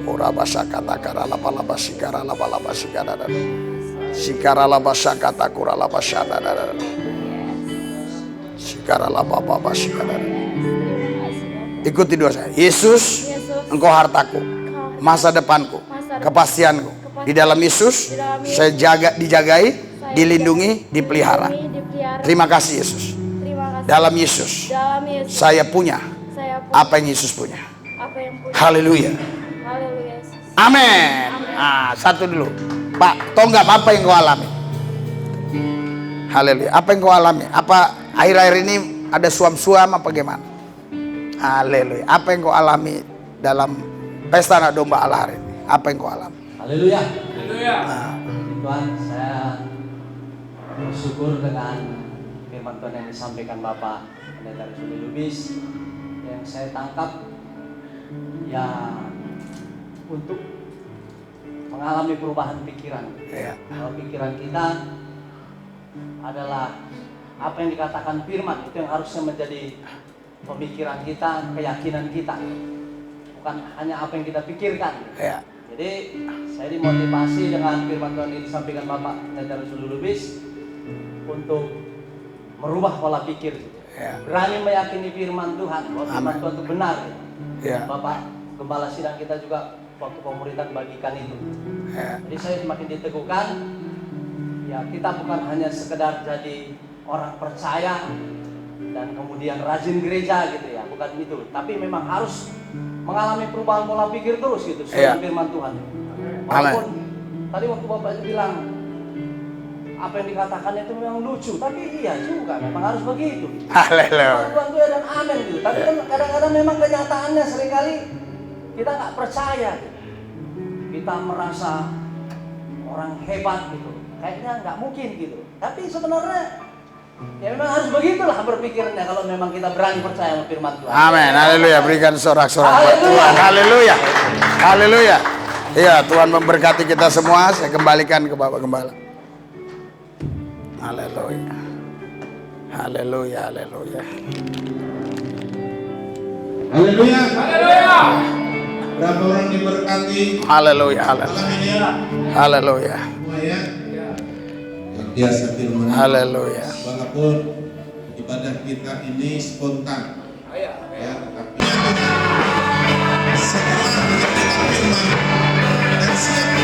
Ora basha kata kara laba laba sikara laba laba sikara dan sikara laba kata kura laba syada dan sikara laba baba sikara. Ikuti doa saya. Yesus, Engkau hartaku, masa depanku, kepastianku. Di dalam Yesus saya dijagai, dilindungi, dipelihara. Terima kasih Yesus. Dalam Yesus saya punya apa yang Yesus punya. Haleluya. Amin. Satu dulu, Pak Tonggap, apa yang kau alami? Haleluya. Apa yang kau alami? Apa akhir-akhir ini ada suam-suam apa gimana? Haleluya. Apa yang kau alami dalam pesta anak domba Allah hari ini? Apa yang kau alami? Haleluya. Tuhan, saya bersyukur dengan firman Tuhan yang disampaikan Bapak Pendeta Rusuli Lubis. Yang saya tangkap ya untuk mengalami perubahan pikiran. Kalau pikiran kita adalah apa yang dikatakan firman, itu yang harusnya menjadi pemikiran kita, keyakinan kita, bukan hanya apa yang kita pikirkan. Jadi saya dimotivasi dengan firman Tuhan yang disampaikan Bapak Pendeta Rusuli Lubis untuk merubah pola pikir, berani meyakini firman Tuhan, bahwa firman Tuhan itu benar. Bapak Gembala Sidang kita juga waktu pemuritan bagikan itu. Jadi saya semakin diteguhkan, ya kita bukan hanya sekedar jadi orang percaya dan kemudian rajin gereja gitu ya, bukan itu. Tapi memang harus mengalami perubahan pola pikir terus gitu, sesuai firman Tuhan. Walaupun tadi waktu Bapak bilang apa yang dikatakan itu memang lucu, tapi iya juga, memang harus begitu. Haleluya. Tuhan tuh dan amin gitu. Tapi kan kadang-kadang memang kenyataannya seringkali kita nggak percaya gitu. Kita merasa orang hebat gitu, kayaknya nggak mungkin gitu. Tapi sebenarnya ya memang harus begitulah berpikirnya kalau memang kita berani percaya sama firman Tuhan. Amin. Haleluya. Berikan sorak-sorak buat Tuhan. Haleluya. Haleluya. Iya, Tuhan memberkati kita semua. Saya kembalikan ke Bapak Gembala. Haleluya. Haleluya. Haleluya. Haleluya. Haleluya. Berapa orang diberkati? Haleluya. Haleluya. Malam ini ya. Haleluya. Semua ya. Yang biasa firman. Haleluya. Walaupun ibadah kita ini spontan. Ya, tapi setelah mendengar firman dan siap